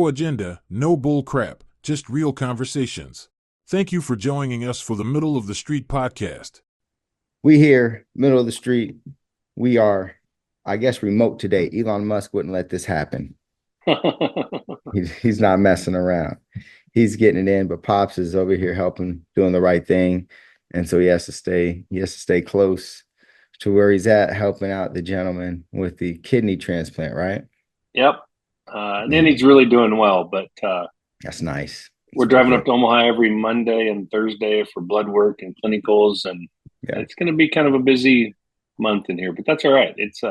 No agenda, no bull crap, just real conversations. Thank you for joining us for the Middle of the Street podcast. We here, middle of the street. We are, I guess, remote today. Elon Musk wouldn't let this happen. He's not messing around. He's getting it in, but Pops is over here helping, doing the right thing. And so he has to stay close to where he's at, helping out the gentleman with the kidney transplant, right? Yep. And then Yeah, he's really doing well, but that's nice. we're That's real driving good. up to Omaha every Monday and Thursday for blood work and clinicals, and Yeah, it's going to be kind of a busy month in here, but that's all right. It's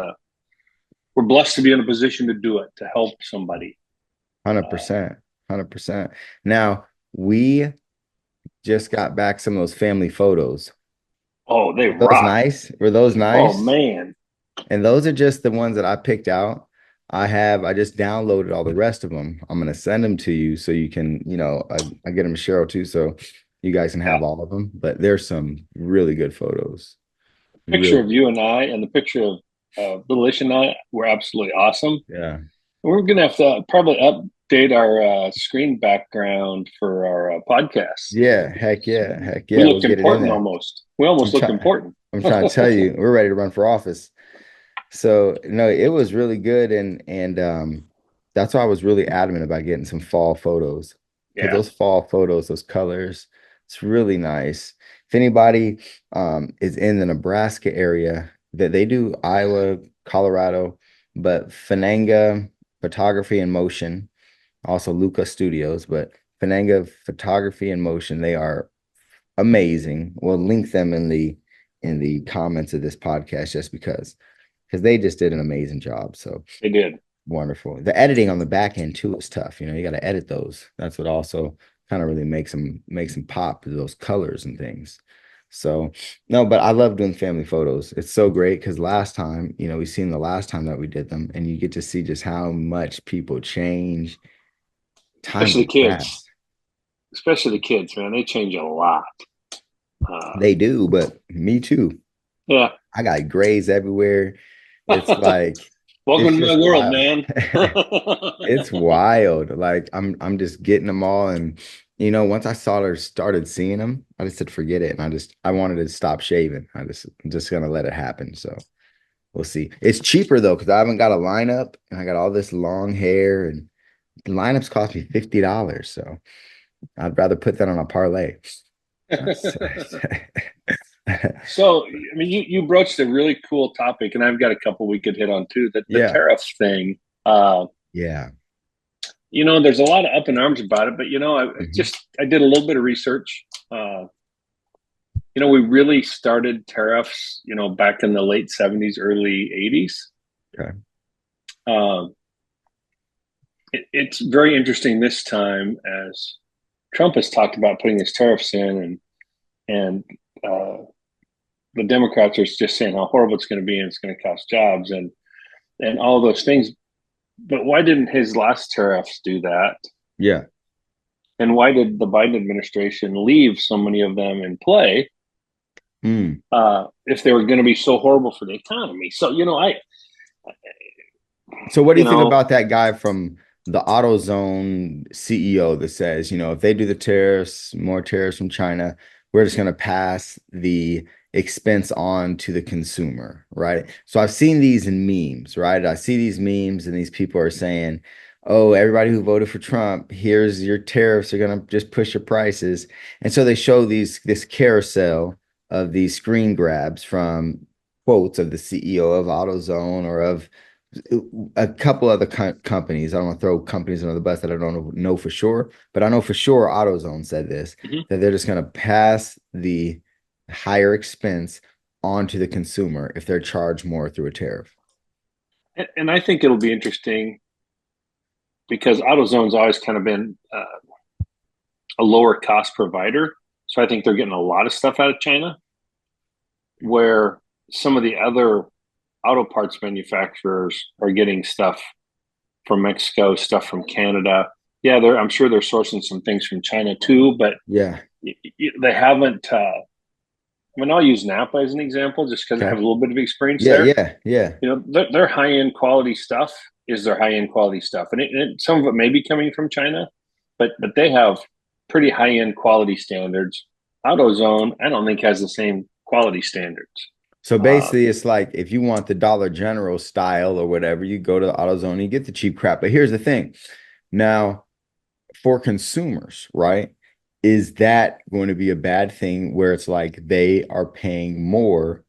we're blessed to be in a position to do it to help somebody. 100%. 100%. Now, we just got back some of those family photos. Oh, they Were those rock. nice? Were those Oh nice? man. And those are just the ones that I picked out. I just downloaded all the rest of them. I'm gonna send them to you so you can, I get them to Cheryl too, so you guys can Yeah. have all of them. But there's some really good photos. Picture Really, of you and I and the picture of little Ish and I were absolutely awesome. yeah. We're going to have to probably update our screen background for our podcast. Yeah, heck yeah, heck We yeah. We'll looked get it in important there. almost. We I'm almost looked trying, important. I'm trying to tell you, we're ready to run for office. So no, it was really good, and that's why I was really adamant about getting some fall photos because Yeah. those fall photos, those colors, it's really nice. If anybody is in the Nebraska area, that they do Iowa, Colorado, but Fananga Photography and Motion, also Luca Studios, but Fananga Photography and Motion, they are amazing. We'll link them in the comments of this podcast just because they just did an amazing job. So They did. wonderful. The editing on the back end too is tough. You got to edit those. That's what also kind of really makes them pop, those colors and things. So no, but I love doing family photos. It's so great because last time, we've seen the last time that we did them, and you get to see just how much people change. Time Especially the goes kids. fast. Especially the kids, man. They change a lot. Uh, They do, but me too. yeah. I got grays everywhere. It's like Welcome it's to my just world, wild. man. It's wild. Like I'm just getting them all. And once I started seeing them, I just said forget it. And I wanted to stop shaving. I'm just gonna let it happen. So we'll see. It's cheaper though, because I haven't got a lineup and I got all this long hair, and the lineups cost me $50. So I'd rather put that on a parlay. That's So, I mean, you broached a really cool topic, and I've got a couple we could hit on too. The yeah. tariff thing. Uh, Yeah. there's a lot of up in arms about it, but Mhm. I did a little bit of research. We really started tariffs, back in the late '70s, early '80s. Okay. Um, it's very interesting this time as Trump has talked about putting his tariffs in, and the Democrats are just saying how horrible it's going to be and it's going to cost jobs and all those things. But why didn't his last tariffs do that? Yeah. And why did the Biden administration leave so many of them in play Mm. if they were going to be so horrible for the economy? So, So what do you you think know, about that guy from the AutoZone CEO that says, if they do the tariffs, more tariffs from China, we're just going to pass the expense on to the consumer, right? So I've seen these in memes, right? I see these memes and these people are saying, "Oh, everybody who voted for Trump, here's your tariffs are going to just push your prices." And so they show this carousel of these screen grabs from quotes of the CEO of AutoZone or of a couple other companies. I don't want to throw companies under the bus that I don't know for sure, but I know for sure AutoZone said this, mhm. that they're just going to pass the higher expense onto the consumer if they're charged more through a tariff. And I think it'll be interesting because AutoZone's always kind of been a lower cost provider. So I think they're getting a lot of stuff out of China, where some of the other auto parts manufacturers are getting stuff from Mexico, stuff from Canada. Yeah, I'm sure they're sourcing some things from China too, but Yeah. they haven't. I mean, I'll use Napa as an example, just because I have Okay. a little bit of experience Yeah. there. Yeah. Yeah. They're high end quality stuff, is their high end quality stuff, and some of it may be coming from China, but they have pretty high end quality standards. AutoZone, I don't think has the same quality standards. So Uh, basically, it's like if you want the Dollar General style or whatever, you go to the AutoZone and you get the cheap crap. But here's the thing. Now, for consumers, right? Is that going to be a bad thing where it's like they are paying more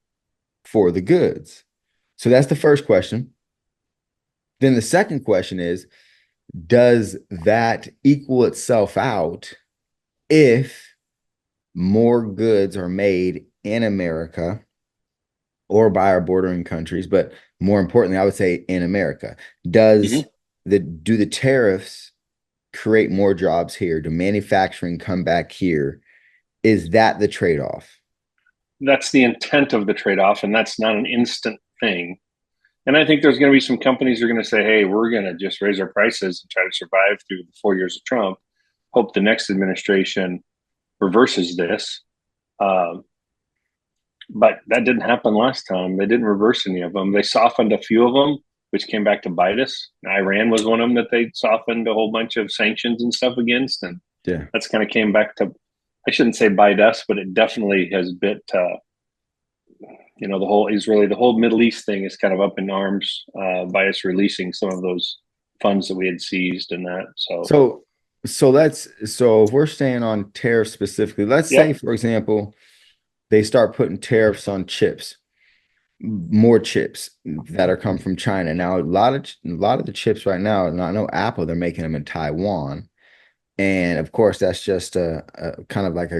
for the goods? So that's the first question. Then the second question is, does that equal itself out if more goods are made in America or by our bordering countries, but more importantly, I would say in America? mm-hmm. Do the tariffs create more jobs here? Do manufacturing come back here? Is that the trade-off? That's the intent of the trade off, and that's not an instant thing. And I think there's going to be some companies who are going to say, hey, we're going to just raise our prices and try to survive through the 4 years of Trump. Hope the next administration reverses this. Um, but that didn't happen last time. They didn't reverse any of them. They softened a few of them, which came back to bite us. Iran was one of them that they softened a whole bunch of sanctions and stuff against. And Yeah. that's kind of came back to, I shouldn't say bite us, but it definitely has bit the whole Middle East thing is kind of up in arms by us releasing some of those funds that we had seized and that. So so if we're staying on tariffs specifically, let's say, Yep. for example, they start putting tariffs on chips, more chips that are come from China. Now, a lot of the chips right now, and I know Apple, they're making them in Taiwan. And of course, that's just a kind of like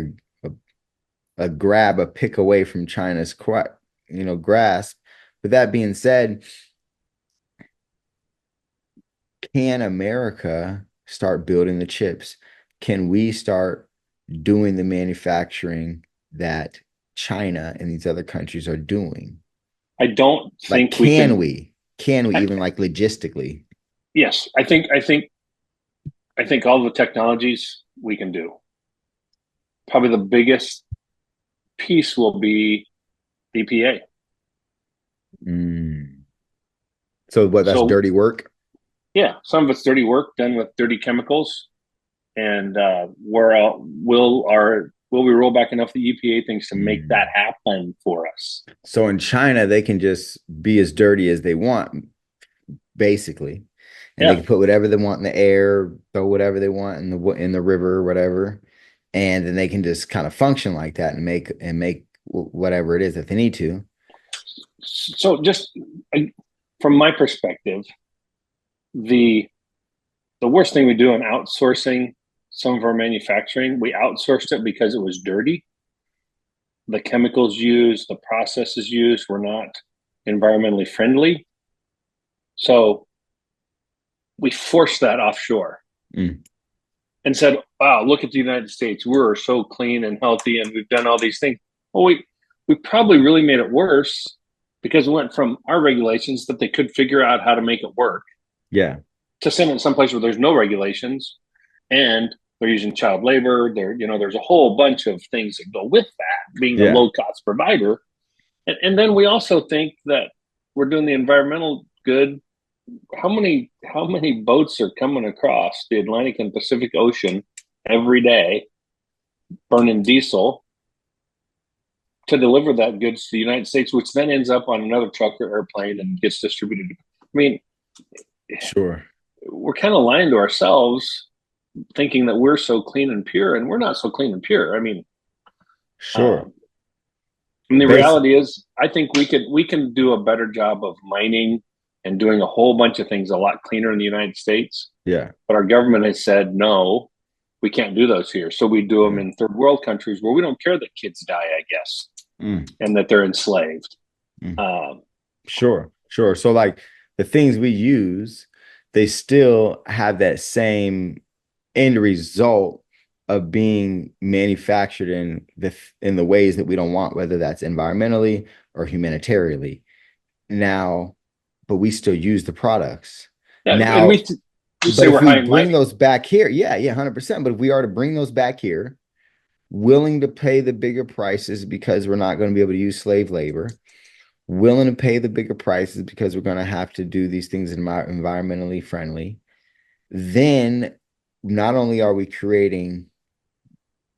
a grab, a pick away from China's grasp. With that being said, can America start building the chips? Can we start doing the manufacturing that China and these other countries are doing? I don't Like, think we can. Can we even, like, logistically? Yes, I think all the technologies we can do. Probably the biggest piece will be EPA. Mm. So what, that's So dirty work? yeah, some of it's dirty work done with dirty chemicals, and will we roll back enough the EPA things to make that Mm. happen for us? So in China, they can just be as dirty as they want, basically, and they Yeah. can put whatever they want in the air, throw whatever they want in the river or whatever, and then they can just kind of function like that and make whatever it is that they need to. So just from my perspective, the the worst thing we do in outsourcing some of our manufacturing, we outsourced it because it was dirty. The chemicals used, the processes used were not environmentally friendly. So we forced that offshore Mm. and said, wow, look at the United States. We're so clean and healthy and we've done all these things. Well, we probably really made it worse because we went from our regulations that they could figure out how to make it work Yeah. to send it someplace where there's no regulations and they're using child labor. There's a whole bunch of things that go with that being a Yeah. low cost provider. And then we also think that we're doing the environmental good. How many boats are coming across the Atlantic and Pacific Ocean every day, burning diesel to deliver that goods to the United States, which then ends up on another truck or airplane and gets distributed? I mean, Sure. we're kind of lying to ourselves, thinking that we're so clean and pure, and we're not so clean and pure. I mean, Sure. um, and the Base. reality is, I think we can do a better job of mining and doing a whole bunch of things a lot cleaner in the United States. Yeah. But our government has said no, we can't do those here. So we do them Yeah. in third world countries where we don't care that kids die, I guess, Mm. and that they're enslaved. Mm. Um, Sure. Sure. So, like, the things we use, they still have that same end result of being manufactured in the ways that we don't want, whether that's environmentally or humanitarianly. Now, but we still use the products. yeah, and Now, we but say if we're we high and bring mighty. those back here, yeah, yeah, 100%. But if we are to bring those back here, willing to pay the bigger prices because we're not going to be able to use slave labor, willing to pay the bigger prices because we're going to have to do these things environmentally friendly, then not only are we creating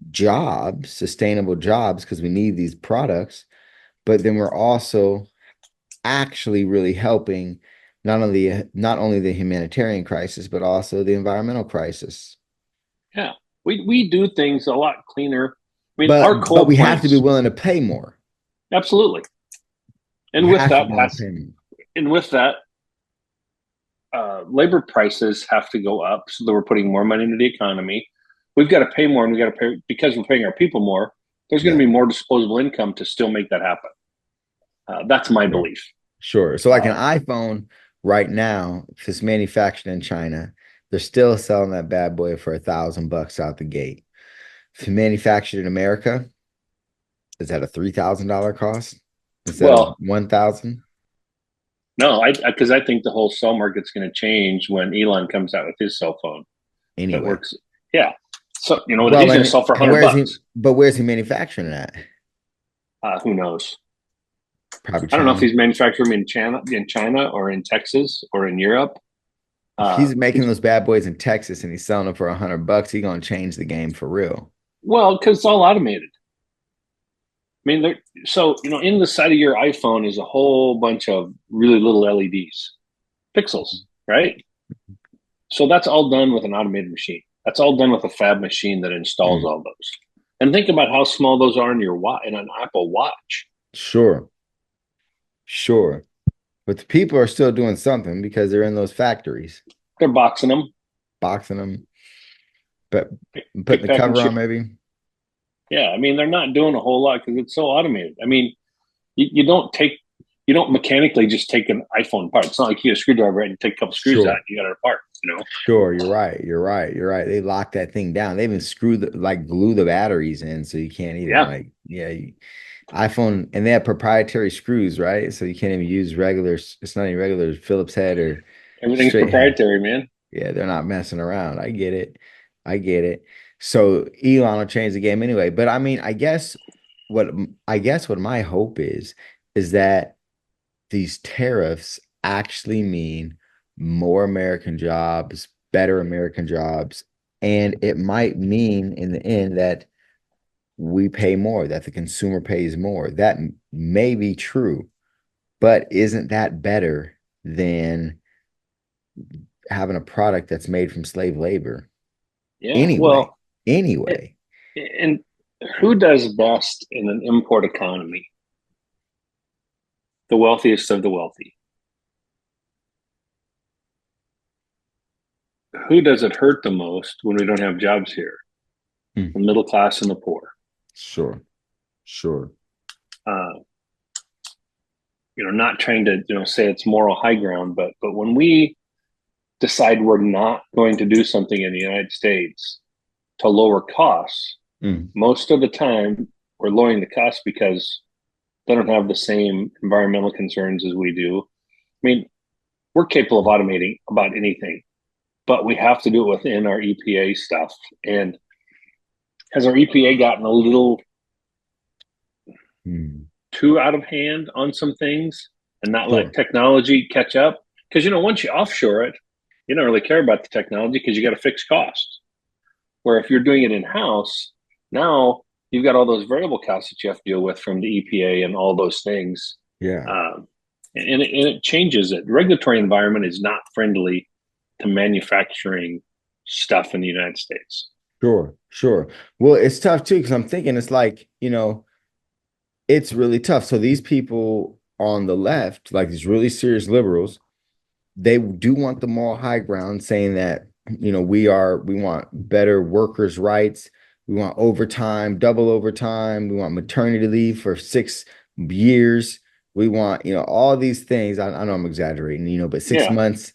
jobs, sustainable jobs, because we need these products, but then we're also actually really helping not only the humanitarian crisis, but also the environmental crisis. Yeah, we do things a lot cleaner. I mean, our But coal we have to be plants, willing to pay more. absolutely. We And with have to that be willing to has, pay more. and with that, labor prices have to go up so that we're putting more money into the economy. We've got to pay more, and we got to pay because we're paying our people more. There's going Yeah. to be more disposable income to still make that happen. That's my Sure. belief. Sure. So like an iPhone right now, if it's manufactured in China, they're still selling that bad boy for $1,000 out the gate. If it's manufactured in America, is that a $3,000 cost instead of Well, 1,000? no, because I think the whole cell market's going to change when Elon comes out with his cell phone that Anyway. works. Yeah, so he's Well, going to sell for and $100. where's he manufacturing it at? Who knows? Probably I don't know if China. he's manufacturing in China or in Texas or in Europe. If he's making those bad boys in Texas and he's selling them for $100, he's gonna change the game for real. Well, because it's all automated. I mean, so in the side of your iPhone is a whole bunch of really little LEDs, pixels, right? So that's all done with an automated machine. That's all done with a fab machine that installs all those. And think about how small those are in in an Apple Watch. Sure. Sure. But the people are still doing something because they're in those factories. They're boxing them. Boxing them. But putting the cover on maybe. Yeah, I mean, they're not doing a whole lot because it's so automated. I mean, you don't mechanically just take an iPhone apart. It's not like you get a screwdriver and you take a couple screws out and you got it apart, Sure, you're right. You're right. You're right. They lock that thing down. They even glue the batteries in so you can't even iPhone, and they have proprietary screws, right? So you can't even use regular, it's not even regular Phillips head or Everything's proprietary, man. Yeah, they're not messing around. I get it. I get it. So Elon will change the game anyway. But I mean, what what my hope is that these tariffs actually mean more American jobs, better American jobs, and it might mean in the end that we pay more, that the consumer pays more. That may be true, but isn't that better than having a product that's made from slave labor? Yeah. Anyway. And who does best in an import economy? The wealthiest of the wealthy. Who does it hurt the most when we don't have jobs here? The middle class and the poor. Sure. Not trying to say it's moral high ground, but when we decide we're not going to do something in the United States to lower costs, most of the time we're lowering the costs because they don't have the same environmental concerns as we do. I mean, we're capable of automating about anything, but we have to do it within our EPA stuff. And has our EPA gotten a little too out of hand on some things and not let technology catch up? Because, once you offshore it, you don't really care about the technology because you got a fixed cost. Where if you're doing it in-house, now you've got all those variable costs that you have to deal with from the EPA and all those things. Yeah. And it changes it. The regulatory environment is not friendly to manufacturing stuff in the United States. Sure. Well, it's tough too, because I'm thinking it's like, it's really tough. So these people on the left, like these really serious liberals, they do want the moral high ground, saying that, we want better workers' rights. We want overtime, double overtime. We want maternity leave for 6 years. We want, all these things. I know I'm exaggerating, but 6 months,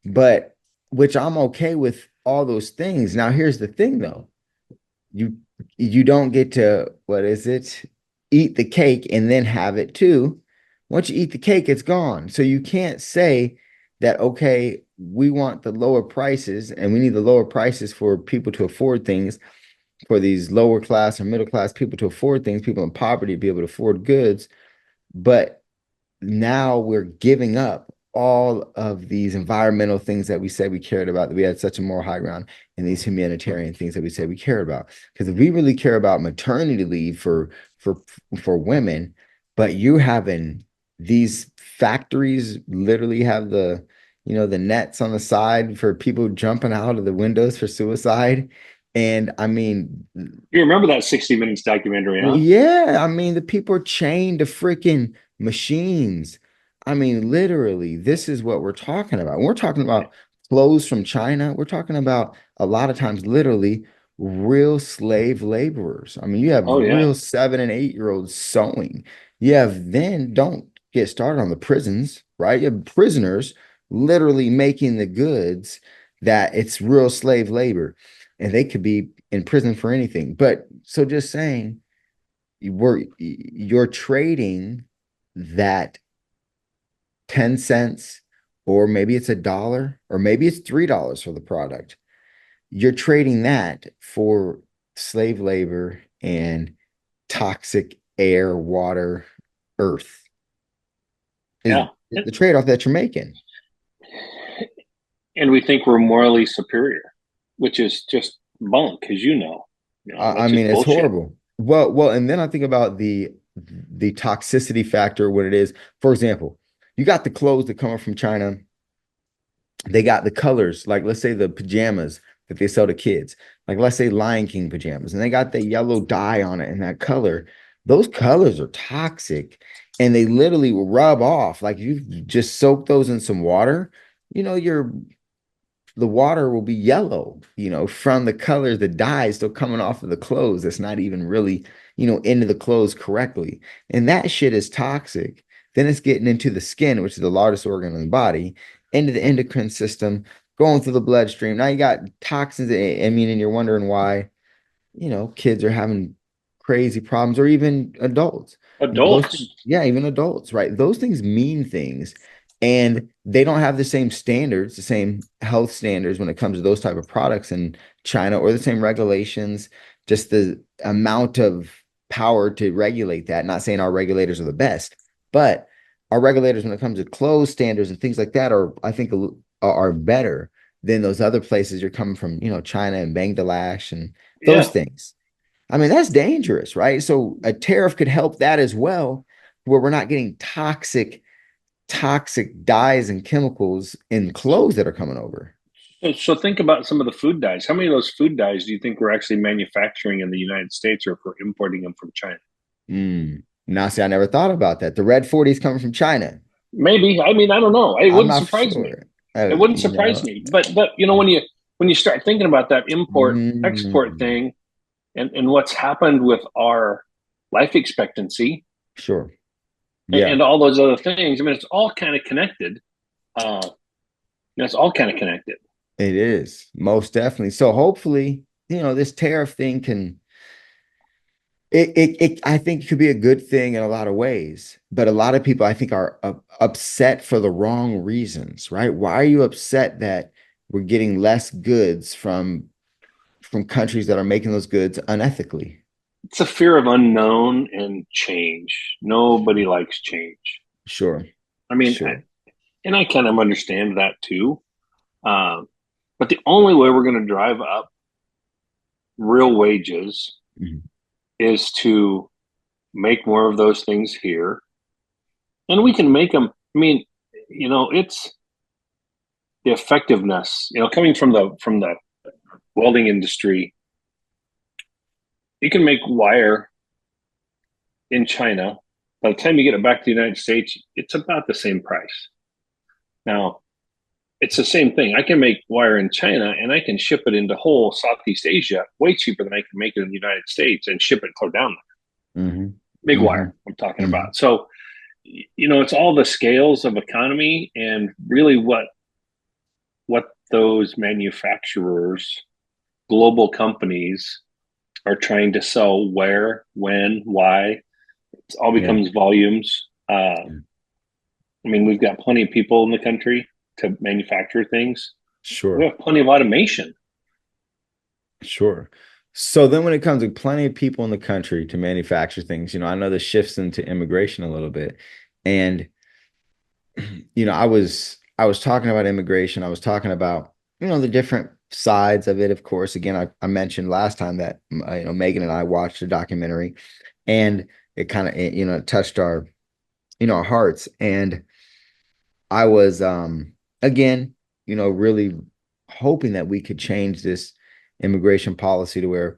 but which I'm okay with all those things. Now, here's the thing though. You don't get to, what is it? Eat the cake and then have it too. Once you eat the cake, it's gone. So you can't say that, okay, we want the lower prices and we need the lower prices for people to afford things, for these lower class or middle class people to afford things, people in poverty to be able to afford goods. But now we're giving up all of these environmental things that we said we cared about, that we had such a moral high ground, and these humanitarian things that we said we cared about. Because if we really care about maternity leave for for women, but you having these factories literally have the, the nets on the side for people jumping out of the windows for suicide. And I mean, You remember that 60 Minutes documentary, well, huh? yeah, I mean, the people are chained to freaking machines. I mean, literally, this is what we're talking about. We're talking about clothes from China. We're talking about a lot of times, literally, real slave laborers. I mean, you have Oh yeah, real 7 and 8 year olds sewing. You have then, don't get started on the prisons, right? You have prisoners literally making the goods, that it's real slave labor, and they could be in prison for anything. But so just saying, you're trading that 10 cents, or maybe it's $1, or maybe it's $3 for the product. You're trading that for slave labor and toxic air, water, earth, is yeah. And, the trade-off that you're making. and we think we're morally superior, which is just bunk, as you know. I That's mean, just it's bullshit. horrible. Well, and then I think about the toxicity factor, what it is. For example, you got the clothes that come from China. They got the colors, like let's say the pajamas that they sell to kids, like let's say Lion King pajamas, and they got the yellow dye on it and that color. Those colors are toxic, and they literally will rub off. Like you just soak those in some water, your the water will be yellow, from the colors, the dye still coming off of the clothes. That's not even really, into the clothes correctly. And that shit is toxic. Then it's getting into the skin, which is the largest organ in the body, into the endocrine system, going through the bloodstream. Now you got toxins. I mean, and you're wondering why, kids are having crazy problems, or even adults. Those things, Adults. yeah, even adults, right? Those things mean things, and they don't have the same standards, the same health standards when it comes to those type of products in China, or the same regulations, just the amount of power to regulate that. Not saying our regulators are the best, but our regulators when it comes to clothes standards and things like that are, I think, are better than those other places you're coming from, China and Bangladesh and those Yeah. things. I mean, that's dangerous, right? So a tariff could help that as well, where we're not getting toxic dyes and chemicals in clothes that are coming over. So think about some of the food dyes. How many of those food dyes do you think we're actually manufacturing in the United States, or if we're importing them from China? Now, see, I never thought about that. The red 40 is coming from China. Maybe. I mean, I don't know. It I'm wouldn't not surprise me. sure. It wouldn't surprise me. But when you start thinking about that import export mm, thing, and what's happened with our life expectancy, sure. Yeah, and all those other things, I mean, it's all kind of connected. Uh, it's all kind of connected. it is most definitely. So hopefully, this tariff thing can I think it could be a good thing in a lot of ways, but a lot of people I think are upset for the wrong reasons, right? Why are you upset that we're getting less goods from countries that are making those goods unethically? It's a fear of unknown and change. Nobody likes change. Sure, I mean, sure. and I kind of understand that too. Um, but the only way we're going to drive up real wages Mhm. is to make more of those things here, and we can make them. I mean, it's the effectiveness. Coming from the welding industry, you can make wire in China. By the time you get it back to the United States, it's about the same price. Now, it's the same thing. I can make wire in China and I can ship it into whole Southeast Asia way cheaper than I can make it in the United States and ship it clear down Hmm. there. Big Hmm. wire, I'm talking Hmm. about. So, it's all the scales of economy and really what those manufacturers, global companies, are trying to sell where, when, why. It all Yeah, becomes volumes. I mean, we've got plenty of people in the country to manufacture things. We sure, have plenty of automation. sure. So then when it comes to plenty of people in the country to manufacture things, I know this shifts into immigration a little bit. And I was talking about immigration. I was talking about, the different sides of it. Of course, again, I mentioned last time that, Megan and I watched a documentary, and it kind of, touched our hearts. And I was, again, really hoping that we could change this immigration policy to where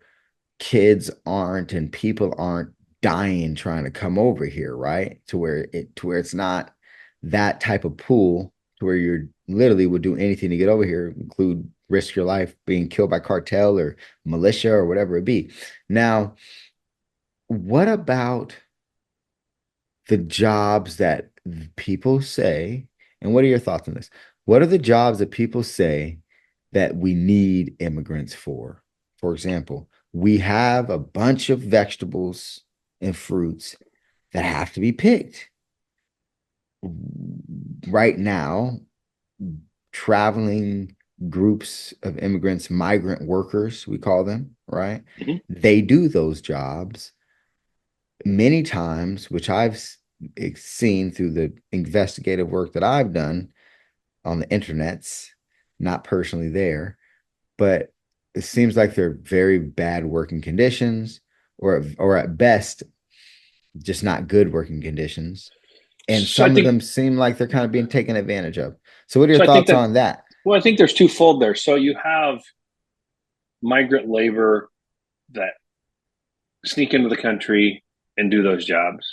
kids aren't and people aren't dying trying to come over here, right? To where it's not that type of pool to where you're literally would do anything to get over here, include risk your life being killed by cartel or militia or whatever it be. Now, what about the jobs that people say, and what are your thoughts on this? What are the jobs that people say that we need immigrants for? For example, we have a bunch of vegetables and fruits that have to be picked. Right now, traveling groups of immigrants, migrant workers, we call them, right? Mhm. They do those jobs many times, which I've seen through the investigative work that I've done on the internets, not personally there, but it seems like they're very bad working conditions, or at best, just not good working conditions. And So I some of think them seem like they're kind of being taken advantage of. So what are your so I think thoughts that on that? well, I think there's twofold there. So you have migrant labor that sneak into the country and do those jobs.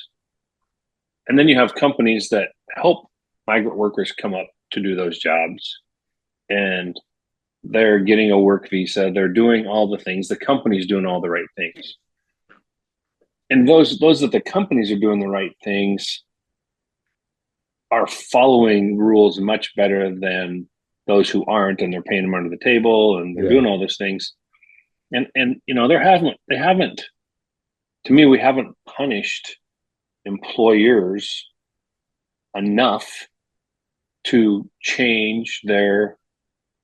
And then you have companies that help migrant workers come up to do those jobs. And they're getting a work visa. They're doing all the things. The company's doing all the right things. And those that the companies are doing the right things are following rules much better than those who aren't, and they're paying them under the table and they're Yeah. doing all those things. And they haven't to me, we haven't punished employers enough to change their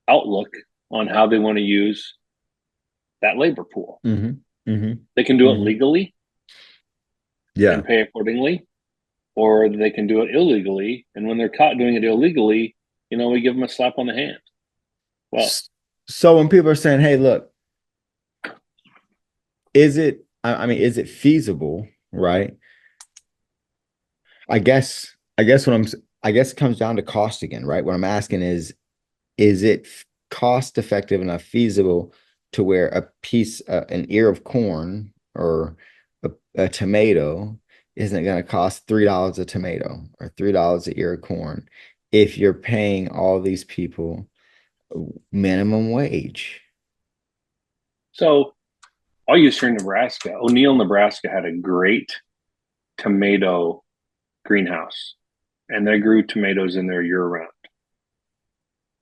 outlook on how they want to use that labor pool. Mm-hmm. Mm-hmm. They can do it Mm-hmm. legally and Yeah. pay accordingly, or they can do it illegally. And when they're caught doing it illegally, we give them a slap on the hand. Well, So when people are saying, "Hey, look, is it feasible?" Right? I guess it comes down to cost again, right? What I'm asking is it cost effective enough, feasible to where an ear of corn or a tomato isn't going to cost $3 a tomato or $3 a ear of corn if you're paying all these people minimum wage? so I'll use here in Nebraska. O'Neill, Nebraska had a great tomato greenhouse, and they grew tomatoes in there year round.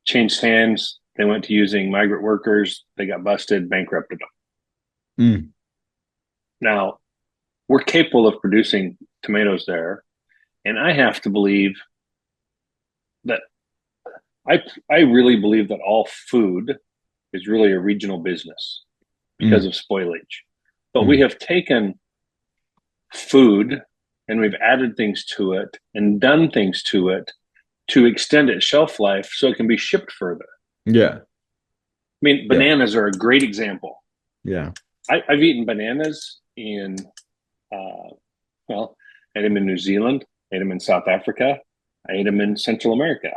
Changed hands. They went to using migrant workers. They got busted, bankrupted them. Mm, Now, we're capable of producing tomatoes there. And I have to believe that I, I really believe that all food is really a regional business because mm, of spoilage. But we mm. have taken food and we've added things to it and done things to it to extend its shelf life so it can be shipped further. Yeah, I mean, yeah, bananas are a great example. yeah. I've eaten bananas in, uh, well, I ate them in New Zealand, I ate them in South Africa, I ate them in Central America.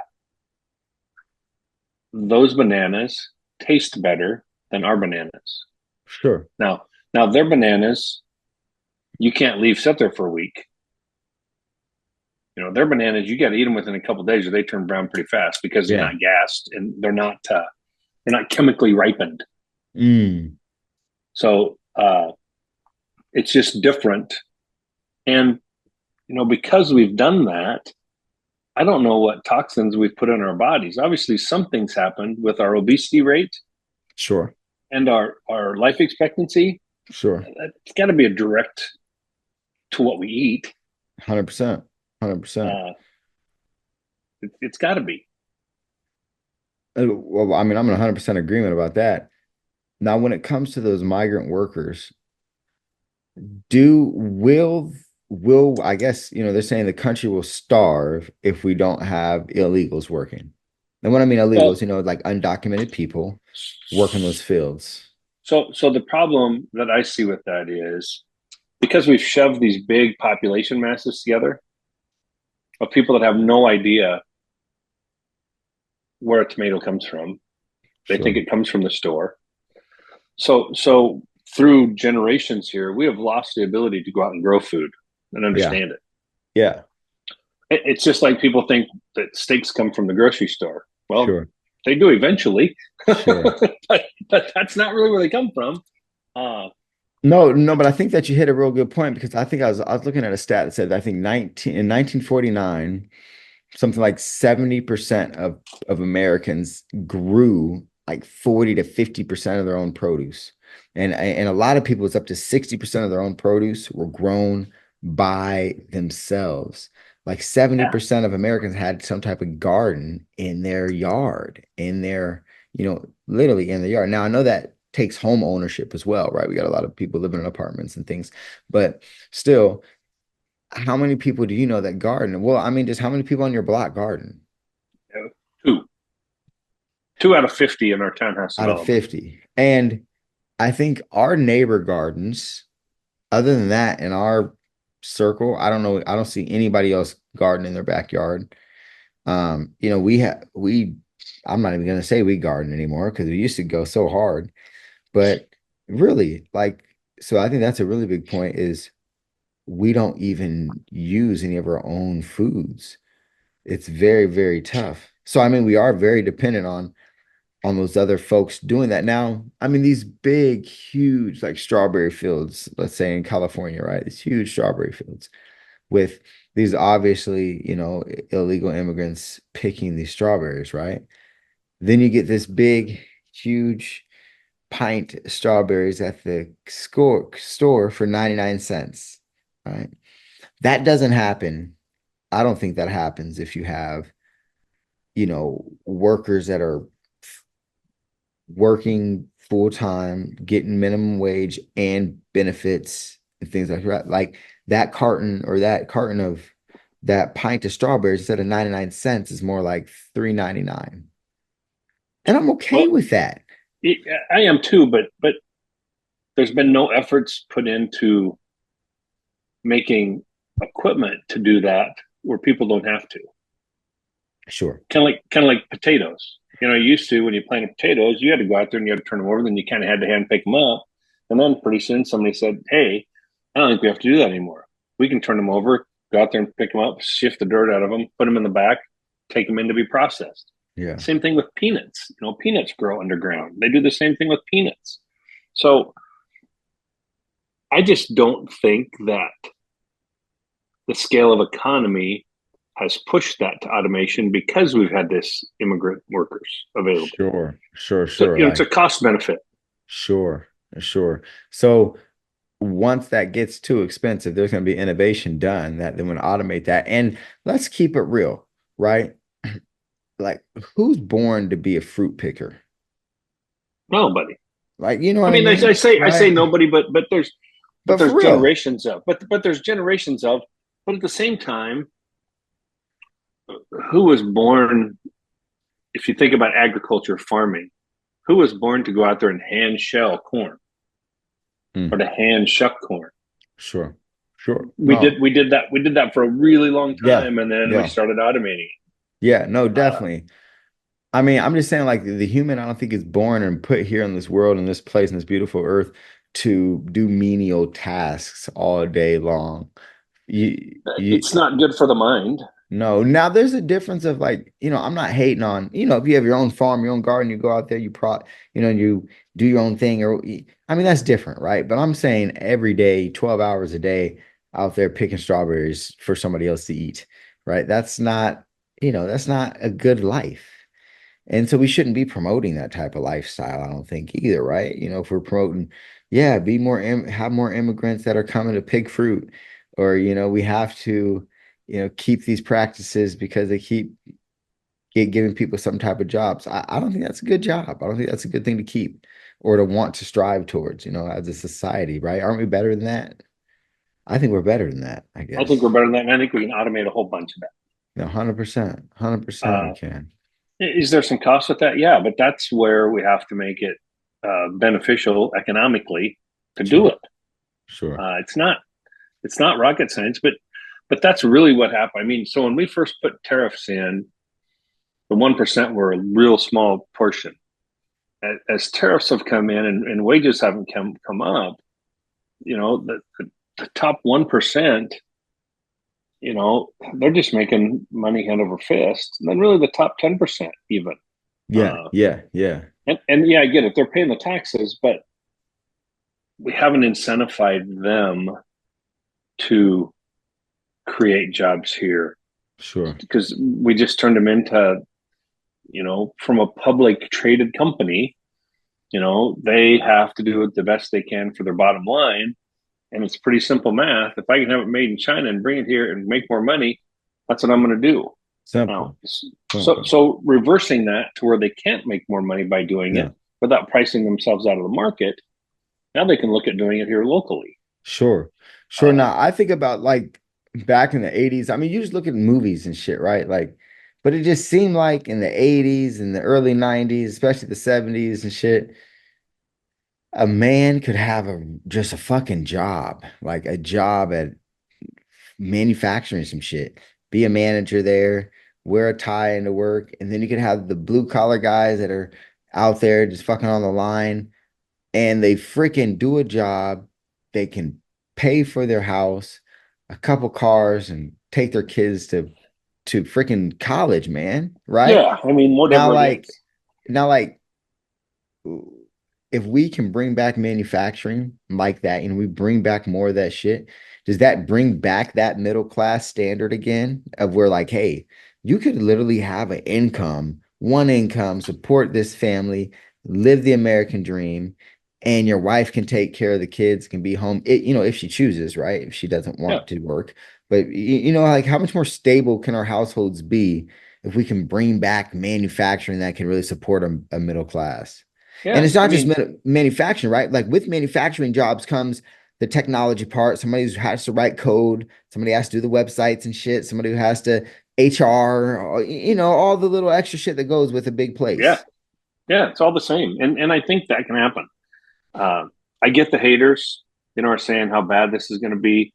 Those bananas taste better than our bananas. Sure. Now their bananas you can't leave sit there for a week. Their bananas you got to eat them within a couple of days, or they turn brown pretty fast because they're Yeah. not gassed and they're not chemically ripened. Mm, So it's just different. And because we've done that, I don't know what toxins we've put in our bodies. Obviously, some things happened with our obesity rate sure. and our life expectancy. Sure. It's got to be a direct to what we eat. 100%. 100%. Uh, it's got to be. Well, I mean, I'm in 100% agreement about that. Now, when it comes to those migrant workers, do will I guess, they're saying the country will starve if we don't have illegals working. And what I mean illegals, Well, like undocumented people working those fields. so the problem that I see with that is because we've shoved these big population masses together of people that have no idea where a tomato comes from. They think Sure. it comes from the store. So through generations here, we have lost the ability to go out and grow food and Yeah. understand it. Yeah. It's just like people think that steaks come from the grocery store. Well, Sure. they do eventually, Sure. but that's not really where they come from. No, no, but I think that you hit a real good point because I was looking at a stat that said I think 1949, something like 70% of Americans grew like 40 to 50% of their own produce. And a lot of people, it's up to 60% of their own produce were grown by themselves. Like Yeah, 70% of Americans had some type of garden in their yard, literally in the yard. Now I know that takes home ownership as well, right? We got a lot of people living in apartments and things, but still, how many people do you know that garden? Well, I mean, just how many people on your block garden? two, 2 out of 50 in our townhouse Out of development. 50. And I think our neighbor gardens, other than that, in our circle, I don't know, I don't see anybody else garden in their backyard. I'm not even gonna say we garden anymore because we used to go so hard. But really, like, so I think that's a really big point is we don't even use any of our own foods. It's very, very tough. So I mean, we are very dependent on those other folks doing that. Now, I mean, these big, huge, like strawberry fields, let's say in California, right? These huge strawberry fields with these obviously, illegal immigrants picking these strawberries, right? Then you get this big, huge pint strawberries at the store for 99 cents, right? That doesn't happen. I don't think that happens if you have, workers that are working full time, getting minimum wage and benefits and things like that. Like that carton of that pint of strawberries instead of 99 cents is more like 3.99. And I'm okay Well, with that. I am too, but there's been no efforts put into making equipment to do that where people don't have to. Sure. Kind of like potatoes. You used to when you planted potatoes, you had to go out there and you had to turn them over. Then you kind of had to hand pick them up, and then pretty soon somebody said, "Hey, I don't think we have to do that anymore. We can turn them over, go out there and pick them up, shift the dirt out of them, put them in the back, take them in to be processed." Yeah. Same thing with peanuts. Peanuts grow underground. They do the same thing with peanuts. So I just don't think that the scale of economy has pushed that to automation because we've had this immigrant workers available. Sure. Sure. So, Sure. it's a cost benefit. Sure. Sure. So once that gets too expensive, there's going to be innovation done that then would automate that. And let's keep it real, right? Like, who's born to be a fruit picker? Nobody. Like, you know I what I mean, mean? I say Right? nobody, but there's But for real, generations of, but there's generations of, but at the same time, who was born? If you think about agriculture, farming, who was born to go out there and hand shell corn or mm, to hand shuck corn? sure, sure. We No, did we did that for a really long yeah, time, and then we yeah, started automating. yeah, no, Uh, definitely. I mean, I'm just saying, like, the human, I don't think is born and put here in this world, in this place, in this beautiful earth to do menial tasks all day long. You, it's not good for the mind. No, now there's a difference of like, I'm not hating on, if you have your own farm, your own garden, you go out there, you do your own thing, or I mean, that's different, right? But I'm saying every day, 12 hours a day out there picking strawberries for somebody else to eat, right? That's not a good life. And so we shouldn't be promoting that type of lifestyle, I don't think either, right? If we're promoting, yeah, have more immigrants that are coming to pick fruit, or we have to, keep these practices because they keep giving people some type of jobs. I don't think that's a good job. I don't think that's a good thing to keep or to want to strive towards, as a society, right? Aren't we better than that? I think we're better than that, I I think guess. we're better than that, and I think we can automate a whole bunch of that. No, 100%. 100% we Uh, can. is there some cost with that? Yeah, but that's where we have to make it beneficial economically to do Sure. it. Sure. It's not rocket science, but that's really what happened. I mean, so when we first put tariffs in, the 1% were a real small portion. As tariffs have come in and wages haven't come up, the top 1%, they're just making money hand over fist. And then really the top 10% even. Yeah. Uh, Yeah. Yeah. and yeah, I get it. They're paying the taxes, but we haven't incentivized them to create jobs here Sure. because we just turned them into, from a public traded company, they have to do it the best they can for their bottom line. And it's pretty simple math. If I can have it made in China and bring it here and make more money, that's what I'm going to do. Now, Simple. so Simple. so reversing that to where they can't make more money by doing Yeah. it without pricing themselves out of the market. Now they can look at doing it here locally. Sure. Sure. Uh, Now I think about like back in the 80s. I mean, you just look at movies and shit, right? Like, but it just seemed like in the 80s and the early 90s, especially the 70s and shit, a man could have just a fucking job, like a job at manufacturing some shit, be a manager there, wear a tie into work, and then you could have the blue collar guys that are out there just fucking on the line and they freaking do a job. They can pay for their house, a couple cars, and take their kids to freaking college, man. Right? yeah, I mean, Now, whatever it like, is. now, like, if we can bring back manufacturing like that and we bring back more of that shit, does that bring back that middle class standard again of where like, hey, you could literally have an income, one income, support this family, live the American dream, and your wife can take care of the kids, can be home, if she chooses, right? If she doesn't Yeah, want to work. But like how much more stable can our households be if we can bring back manufacturing that can really support a middle class? And yeah. it's I not just mean, manufacturing, right? Like with manufacturing jobs comes the technology part. Somebody who has to write code, somebody has to do the websites and shit, somebody who has to HR, all the little extra shit that goes with a big yeah, place. yeah. It's all the same, and I think that can happen. Uh, I get the haters, are saying how bad this is going to be,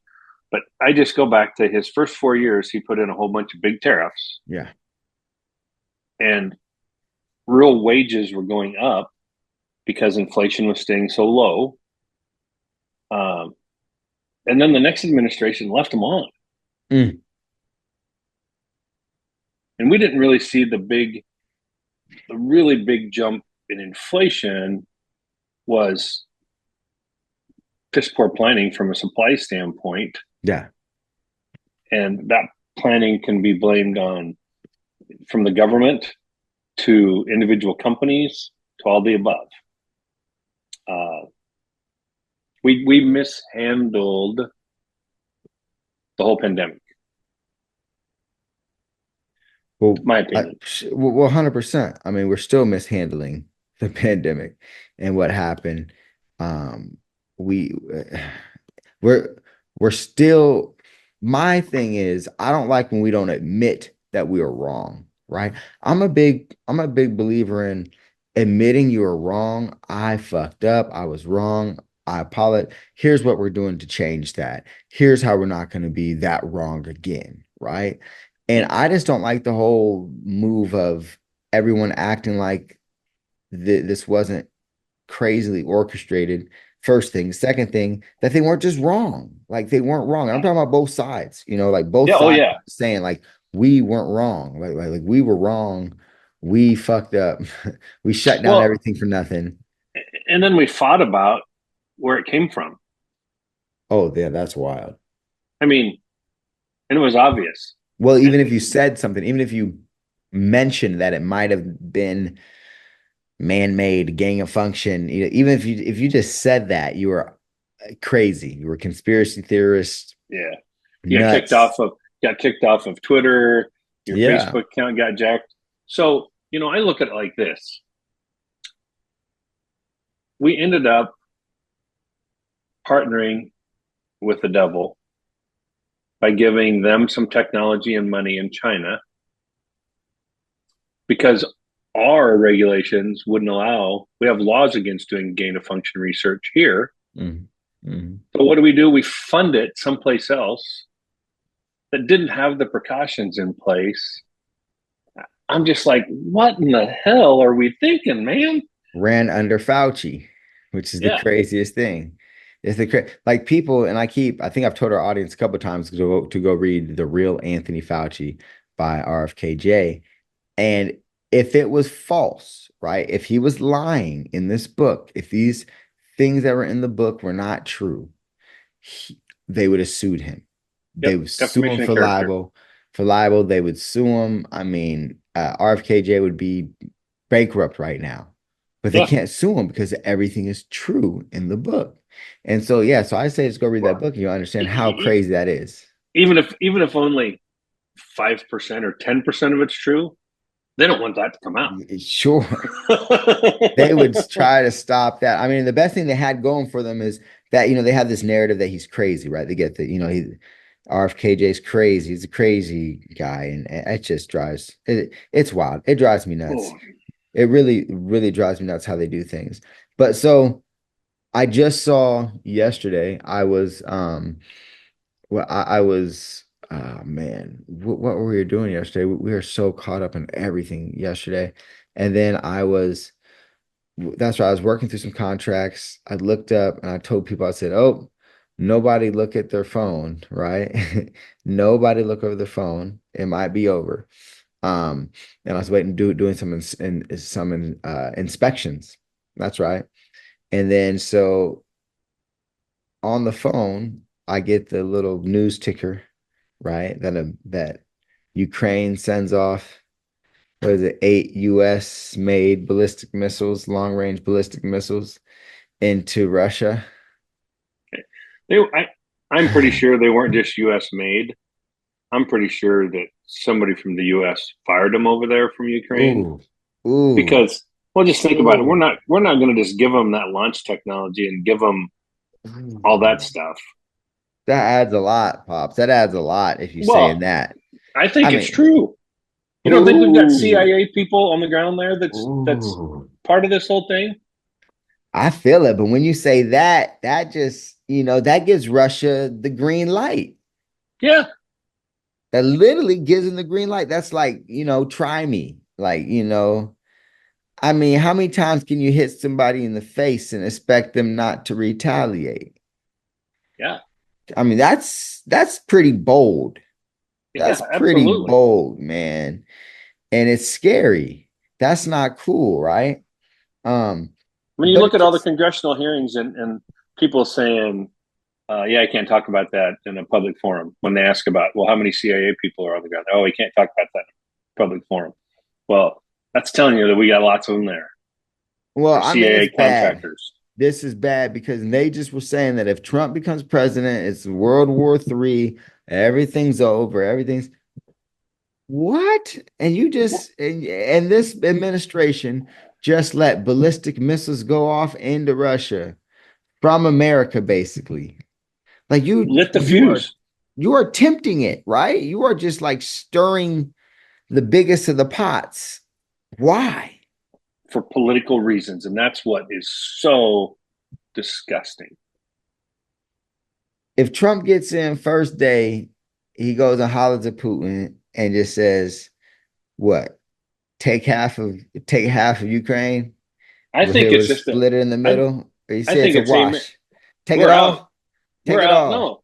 but I just go back to his first 4 years. He put in a whole bunch of big tariffs, Yeah. and real wages were going up because inflation was staying so low. Um, and then the next administration left them on, Mm. and we didn't really see the really big jump in inflation was piss poor planning from a supply standpoint, Yeah. and that planning can be blamed on from the government to individual companies to all the above. Uh, we mishandled the whole pandemic, Well, my opinion. 100%. I mean, we're still mishandling the pandemic and what happened. Um, we we're we're still my thing is I don't like when we don't admit that we are wrong, right? I'm a big believer in admitting you are wrong. I fucked up. I was wrong. I apologize. Here's what we're doing to change that. Here's how we're not going to be that wrong again, right? And I just don't like the whole move of everyone acting like this wasn't crazily orchestrated. First thing. Second thing, that they weren't just wrong. Like they weren't wrong. I'm talking about both sides, like both Yeah, oh sides yeah. saying like we weren't wrong. Like we were wrong. We fucked up. We shut down Well, everything for nothing. and then we fought about where it came from. Oh, yeah, that's wild. I mean, and it was obvious. Well, even if you said something, even if you mentioned that it might have been man-made, gang of function, even if you just said that, you were crazy. You were a conspiracy theorist, Yeah, you nuts. got kicked off of Twitter. Your Yeah. Facebook account got jacked. So I look at it like this: we ended up partnering with the devil by giving them some technology and money in China, because our regulations wouldn't allow, we have laws against doing gain of function research here. Mm-hmm. So what do? We fund it someplace else that didn't have the precautions in place. I'm just like, what in the hell are we thinking, man? Ran under Fauci, which is the Yeah. craziest thing. It's like people, and I think I've told our audience a couple of times to go read The Real Anthony Fauci by RFKJ. And if it was false, right? If he was lying in this book, if these things that were in the book were not true, they would have sued him. They Yep. would sue him Defamation of for character. libel. For libel, they would sue him. I mean, RFKJ would be bankrupt right now, but they Yeah. can't sue him because everything is true in the book. And so, yeah, so I say just go read that book and you'll understand how crazy that is. Even if only 5% or 10% of it's true, they don't want that to come out. Sure. They would try to stop that. I mean, the best thing they had going for them is that, they have this narrative that he's crazy, right? They get that, RFKJ's crazy. He's a crazy guy. And it just it's wild. It drives me nuts. Oh. It really, really drives me nuts how they do things. But so I just saw yesterday, I was, I was, oh man, what were we doing yesterday? We were so caught up in everything yesterday. And then that's why I was working through some contracts. I looked up and I told people, I said, oh, nobody look at their phone, right? Nobody look over their phone. It might be over. And I was doing some inspections. That's right. And then so on the phone, I get the little news ticker, right? That Ukraine sends off, what is it, 8 US made ballistic missiles, long range ballistic missiles into Russia. I'm pretty sure they weren't just US made. I'm pretty sure that somebody from the US fired them over there from Ukraine. Ooh. Because, well, just think about it. Ooh. We're not going to just give them that launch technology and give them all that stuff. That adds a lot, Pops. That adds a lot if you're Well, saying that. I think it's true. You don't think we've got CIA people on the ground there that's part of this whole thing? I feel it, but when you say that just, that gives Russia the green light. Yeah. That literally gives them the green light. That's like, try me. Like, I mean, how many times can you hit somebody in the face and expect them not to retaliate? Yeah. I mean, that's pretty bold. That's pretty bold, man. And it's scary. That's not cool, right? When you look at all the congressional hearings and people saying, I can't talk about that in a public forum. When they ask about, well, how many CIA people are on the ground? Oh, we can't talk about that in a public forum. Well, that's telling you that we got lots of them there. Well, I mean, CIA contractors. This is bad because they just were saying that if Trump becomes president, it's World War III, everything's over, everything's what? And you just and this administration just let ballistic missiles go off into Russia from America, basically. Like you lit the fuse. You are tempting it, right? You are just like stirring the biggest of the pots. Why? For political reasons. And that's what is so disgusting. If Trump gets in first day, he goes and hollers at Putin and just says, what? Take half of Ukraine? I think it's just split it in the middle. He said it's a wash. Take it all. Take it all. No,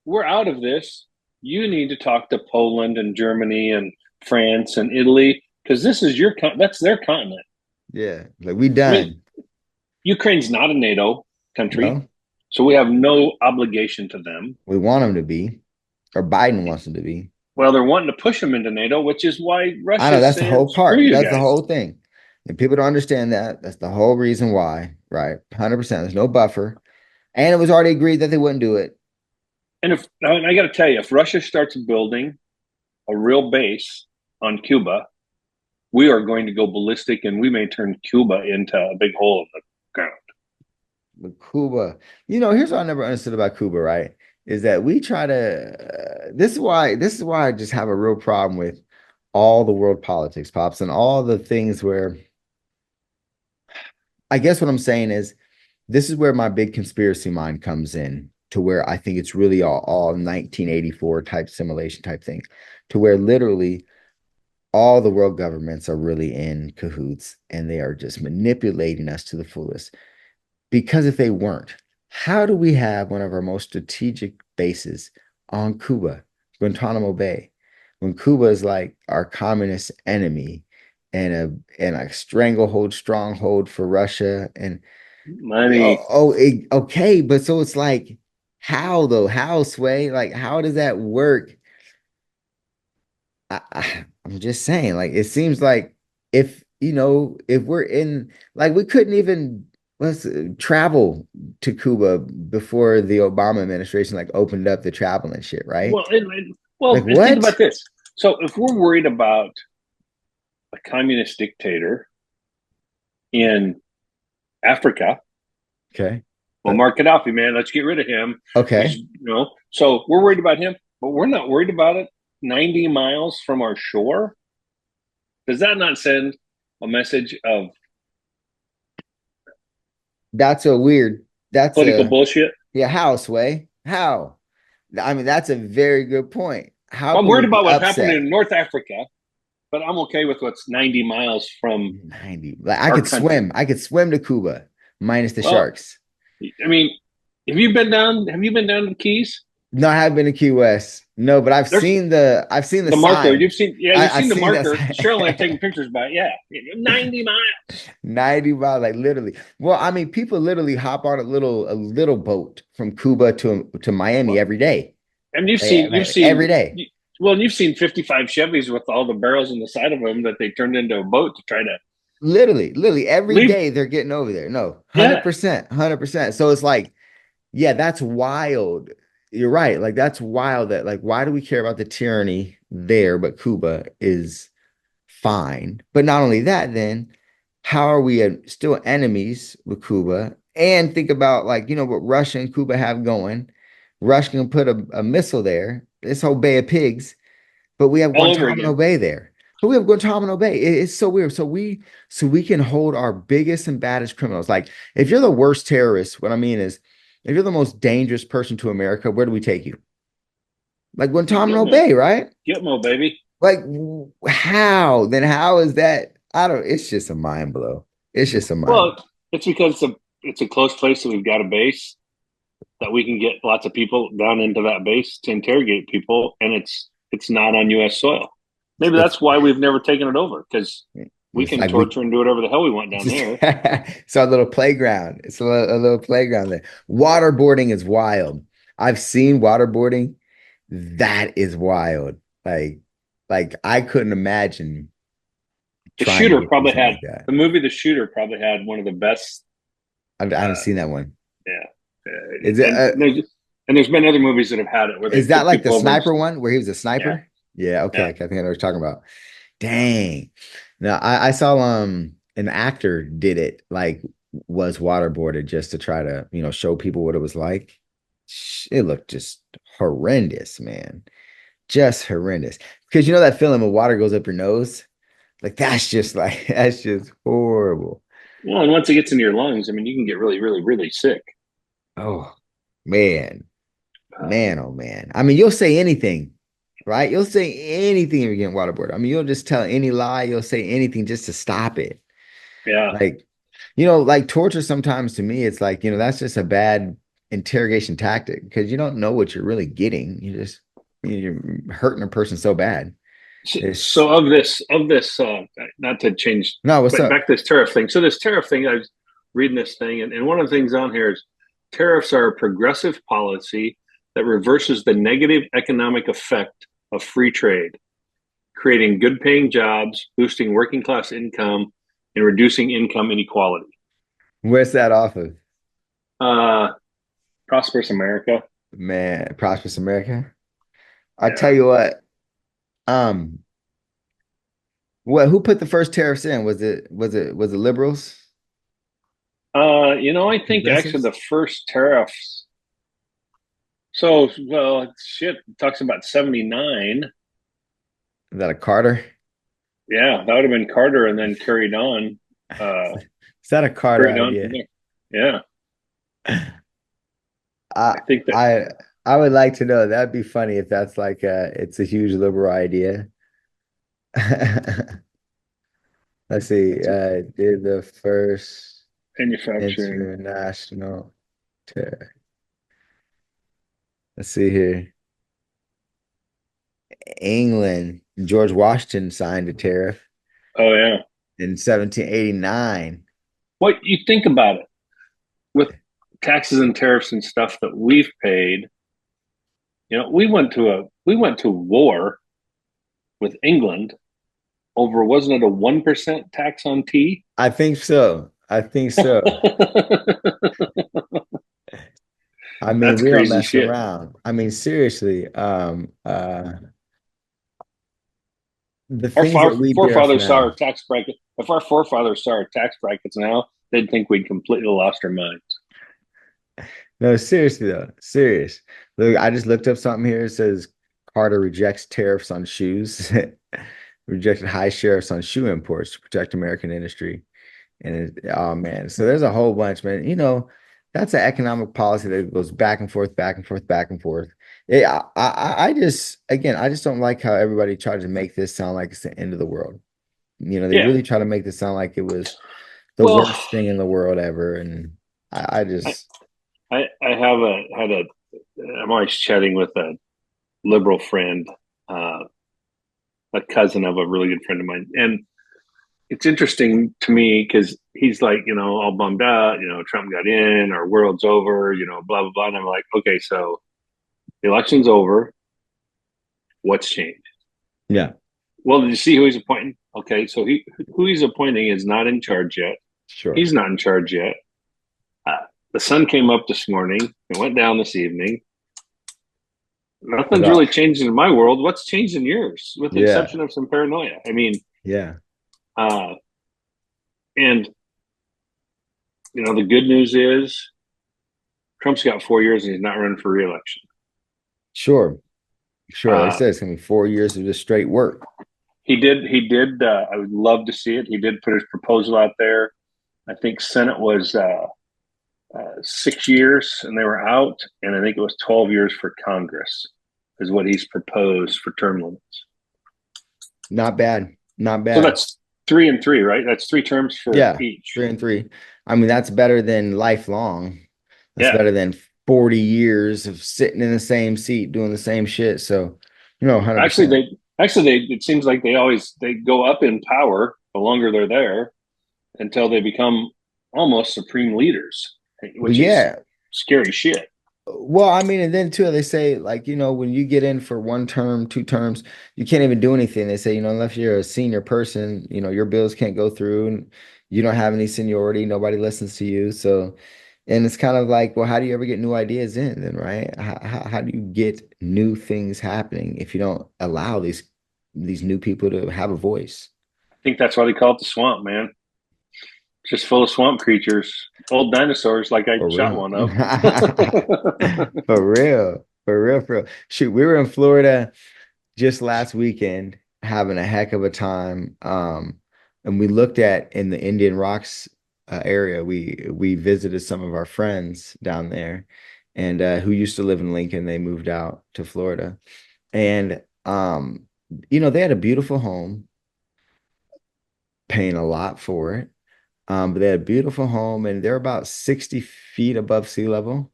we're out of this. You need to talk to Poland and Germany and France and Italy because this is that's their continent. Yeah, like we done. I mean, Ukraine's not a NATO country, so we have no obligation to them. We want them to be, or Biden wants them to be. Well, they're wanting to push them into NATO, which is why Russia. I know that's the whole part. That's the whole thing. And people don't understand that. That's the whole reason why, right? 100%. There's no buffer. And it was already agreed that they wouldn't do it. And I got to tell you, if Russia starts building a real base on Cuba, we are going to go ballistic and we may turn Cuba into a big hole in the ground. But Cuba, here's what I never understood about Cuba, right? is that we try to this is why I just have a real problem with all the world politics, Pops, and all the things where I guess what I'm saying is this is where my big conspiracy mind comes in to where I think it's really all 1984 type simulation type thing, to where literally all the world governments are really in cahoots and they are just manipulating us to the fullest. Because if they weren't, how do we have one of our most strategic bases on Cuba, Guantanamo Bay, when Cuba is like our communist enemy and a stranglehold, stronghold for Russia? And Money. okay, but so it's like, how though? How, Sway? Like, how does that work? I'm just saying, like, it seems like if we're in, like, we couldn't even let's travel to Cuba before the Obama administration like opened up the travel and shit, right? Like, And think what? about this. So if we're worried about a communist dictator in Africa, Okay. well, Mark Gaddafi, man, let's get rid of him. Okay. So we're worried about him, but we're not worried about it 90 miles from our shore. Does that not send a message of That's a weird, that's political a, bullshit? yeah, how, Sway? How? I mean, that's a very good point. How Well, I'm can we worried be about what's happening upset? in North Africa, but I'm okay with what's 90 miles from 90. Like I our could country. swim. I could swim to Cuba minus the Well, sharks. I mean, have you been down? Have you been down to the Keys? No, I have been to Key West. No, but There's I've seen the the marker. sign. You've I've seen the seen that marker. sign. Cheryl and I have taken pictures by it. Yeah, 90 miles. 90 miles, like literally. Well, I mean, people literally hop on a little boat from Cuba to Miami Well, every day. and Like, every day. well, you've seen 55 Chevys with all the barrels in the side of them that they turned into a boat to try to Literally every leave. day they're getting over there. No, Yeah, 100%, 100%. So it's like, yeah, that's wild. You're right. Like that's wild that like why do we care about the tyranny there, but Cuba is fine. But not only that, then how are we still enemies with Cuba? And think about like, what Russia and Cuba have going. Russia can put a missile there, this whole Bay of Pigs, but we have all over Guantanamo again. Bay there. But we have Guantanamo Bay. It's so weird. So we can hold our biggest and baddest criminals. Like if you're the worst terrorist, what I mean is if you're the most dangerous person to America, where do we take you? Like Guantanamo Gitmo, Bay, right? Gitmo, baby. Like how? Then how is that? I don't, it's just a mind blow. It's just a mind Well, it's because it's a close place that we've got a base that we can get lots of people down into that base to interrogate people, and it's not on U.S. soil. blow. Maybe that's why we've never taken it over because we It's can like we torture and do whatever the hell we want down just there. it's our little playground. It's a little playground there. Waterboarding is wild. I've seen waterboarding. That is wild. Like I couldn't imagine The trying to shooter get through probably something had like that. the movie. The shooter probably had one of the best. I haven't Uh, seen that one. yeah, Is it there's been other movies that have had it where they is that took like the people over and sniper one where he was a yeah, sniper? Yeah, okay. yeah, I think I know what you're talking about. yeah. Dang. Now I saw an actor did it like was waterboarded just to try to, show people what it was like. It looked just horrendous, man. Just horrendous. Because you know that feeling when water goes up your nose? Like that's just like that's just horrible. Well, and once it gets into your lungs, I mean, you can get really, really, really sick. Oh man. Um, Man, oh man. I mean, you'll say anything, right? You'll say anything if you're getting waterboarded. I mean, you'll just tell any lie, you'll say anything just to stop it. yeah. Like, like torture sometimes to me, it's like, that's just a bad interrogation tactic because you don't know what you're really getting. You're hurting a person so bad. It's So of this, not to change, no, what's but up? back to this tariff thing. So this tariff thing, I was reading this thing, and one of the things on here is tariffs are a progressive policy that reverses the negative economic effect of free trade, creating good-paying jobs, boosting working class income, and reducing income inequality. Where's that off of? Uh, Prosperous America. Man, Prosperous America. I tell Yeah. you um, who put the first tariffs in? Was it liberals? I think actually Progressives? the first tariffs So, well, shit, it talks about 79. Is that a Carter? Yeah, that would have been Carter and then carried on. Uh, Is that a Carter carried on from idea? there. Yeah, I I think that. I I would like to know. That'd be funny if that's like it's a huge liberal idea. Let's see. Did the first Manufacturing. international tariff. Let's see here. England, George Washington signed a tariff Oh yeah. in 1789. What you think about it with taxes and tariffs and stuff that we've paid? We went to war with England over, wasn't it a 1% tax on tea? I think so. I think so. I mean, That's we don't crazy mess shit. around. I mean, seriously, the Our things that we bear for forefathers saw now. our tax bracket. If our forefathers saw our tax brackets now, they'd think we'd completely lost our minds. No, seriously though, serious. Look, I just looked up something here. It says Carter rejects tariffs on shoes, rejected high sheriffs on shoe imports to protect American industry. And oh man, so there's a whole bunch, man. That's an economic policy that goes back and forth, back and forth, back and forth. Yeah, I just again, I just don't like how everybody tries to make this sound like it's the end of the world. They Yeah. really try to make this sound like it was the Well, worst thing in the world ever. And I I just, I have had a. I'm always chatting with a liberal friend, uh, a cousin of a really good friend of mine, and it's interesting to me because he's like, all bummed out. Trump got in, our world's over. Blah blah blah. And I'm like, okay, so the election's over. What's changed? yeah, Well, did you see who he's appointing? Okay, so who he's appointing is not in charge yet. sure. He's not in charge yet. Uh, the sun came up this morning. It went down this evening. At Nothing's really all. changed in my world. What's changed in yours, with the Yeah, exception of some paranoia? I mean, yeah, uh, and the good news is Trump's got 4 years and he's not running for reelection. sure, sure. They Uh, said it's gonna be 4 years of just straight work. he did. He did. I would love to see it. He did put his proposal out there. I think Senate was 6 years and they were out, and I think it was 12 years for Congress is what he's proposed for term limits. Not bad, not So bad. that's 3 and 3, right? That's 3 terms for Yeah, each. 3 and 3. I mean, that's better than lifelong. That's Yeah, better than 40 years of sitting in the same seat doing the same shit. So, actually, 100%. they it seems like they go up in power the longer they're there until they become almost supreme leaders, But which is yeah, scary shit. well, I mean, and then too, they say like, when you get in for 1 term, 2 terms, you can't even do anything. They say, unless you're a senior person, your bills can't go through and you don't have any seniority, nobody listens to you. So, and it's kind of like, well, how do you ever get new ideas in then, right? How do you get new things happening if you don't allow these new people to have a voice? I think that's why they call it the swamp, man. Just full of swamp creatures, old dinosaurs like I For shot real. one of. For real. For real, for real. Shoot, we were in Florida just last weekend having a heck of a time. And we looked at in the Indian Rocks area, we visited some of our friends down there and who used to live in Lincoln. They moved out to Florida. And they had a beautiful home, paying a lot for it. But they had a beautiful home and they're about 60 feet above sea level.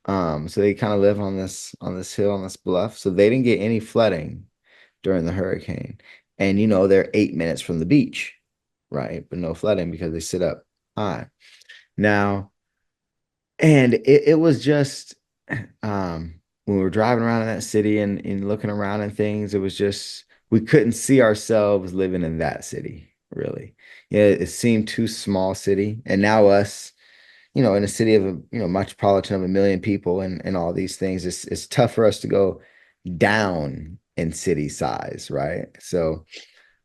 So they kind of live on this hill, on this bluff. So they didn't get any flooding during the hurricane. And they're 8 minutes from the beach, right? But no flooding because they sit up high. Now, and it was just when we were driving around in that city and looking around and things, it was just we couldn't see ourselves living in that city, really. Yeah, it seemed too small city. And now us in a city of metropolitan of 1 million people and all these things, it's tough for us to go down in city size, right? So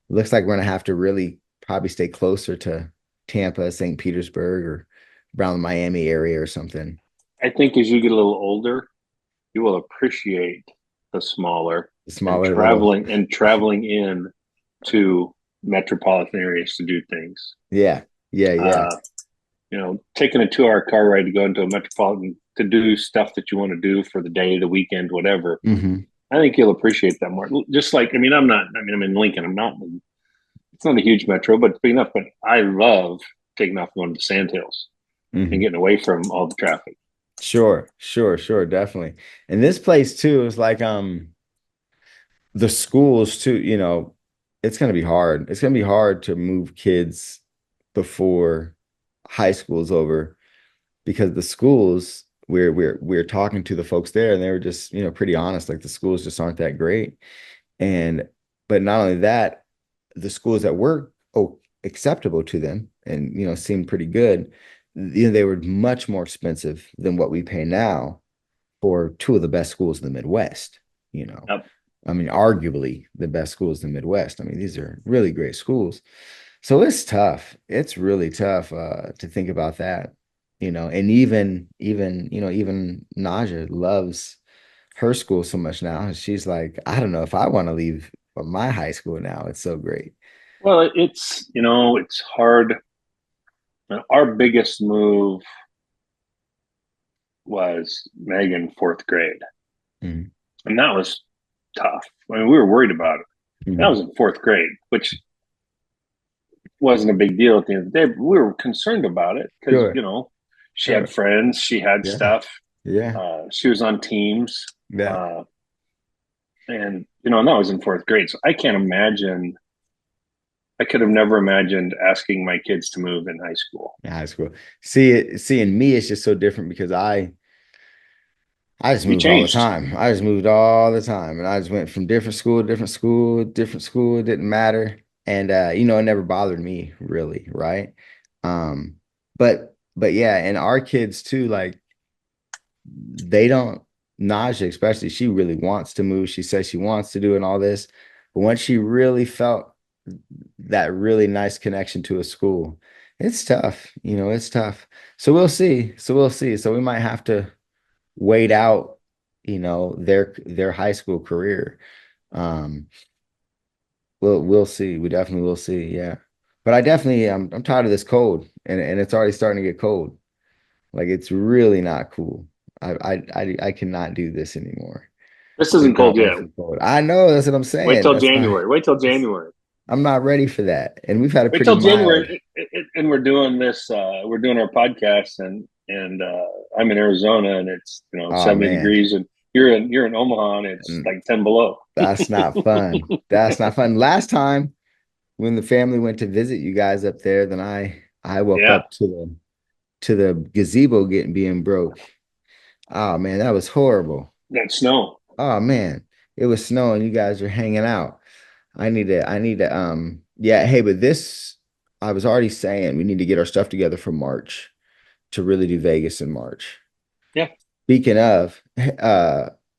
looks like we're gonna have to really probably stay closer to Tampa, St. Petersburg, or around the Miami area or something. I think as you get a little older, you will appreciate the smaller The smaller little. and traveling in to metropolitan areas to do things. Yeah. Yeah. Yeah. Uh, taking a 2 hour car ride to go into a metropolitan to do stuff that you want to do for the day, the weekend, whatever. Hmm. I think you'll appreciate that more. Just like, I'm in Lincoln. It's not a huge metro, but it's big enough. But I love taking off and going to the sandhills and Hmm. getting away from all the traffic. Sure. Sure. Sure. Definitely. And this place too is like, the schools too, it's going to be hard. It's going to be hard to move kids before high school's over because the schools we're talking to the folks there and they were just, pretty honest. Like the schools just aren't that great. And but not only that, the schools that were acceptable to them and seemed pretty good, they were much more expensive than what we pay now for two of the best schools in the Midwest, you know. Yep. I mean, arguably the best schools in the Midwest. I mean, these are really great schools. So it's tough. It's really tough to think about that, and even Naja loves her school so much now. She's like, I don't know if I want to leave my high school now. It's so great. Well, it's hard. Our biggest move was Megan fourth grade, Mhm. and that was tough. I mean, we were worried about it. That Mhm. was in fourth grade, which wasn't a big deal at the end of the day. But we were concerned about it because Sure, she had sure. friends, she had Yeah, stuff, yeah, she was on teams, yeah. and that was in fourth grade. So I can't imagine. I could have never imagined asking my kids to move in high school. In high school. Seeing me, it's just so different because I just You moved all the changed. time. I just moved all the time. And I just went from different school, different school, different school. It didn't matter. And it never bothered me really, right? Um, but yeah, and our kids too, like they don't, Naja, especially, she really wants to move. She says she wants to do and all this. But once she really felt that really nice connection to a school, it's tough, it's tough. So we'll see. So we'll see. So we might have to wait out, their high school career. Um, we'll see. We definitely will see. Yeah. But I definitely I'm tired of this cold and it's already starting to get cold. Like it's really not cool. I cannot do this anymore. This I do isn't not cold want yet. to see cold. I know that's what I'm Wait saying. till That's not January. Wait till that's, January. I'm not ready for that. And we've had a Wait pretty till mild. January, and we're doing this. We're doing our podcast, and I'm in Arizona, and it's Oh 70 man. degrees, and you're in Omaha, and it's And like 10 below. that's not fun. That's not fun. Last time when the family went to visit you guys up there, then I woke Yeah, up to the gazebo being broke. Oh man, that was horrible. that snow. Oh man, it was snowing. You guys are hanging out. I need to yeah, hey, but this I was already saying we need to get our stuff together for March to really do Vegas in March. Yeah. Speaking of,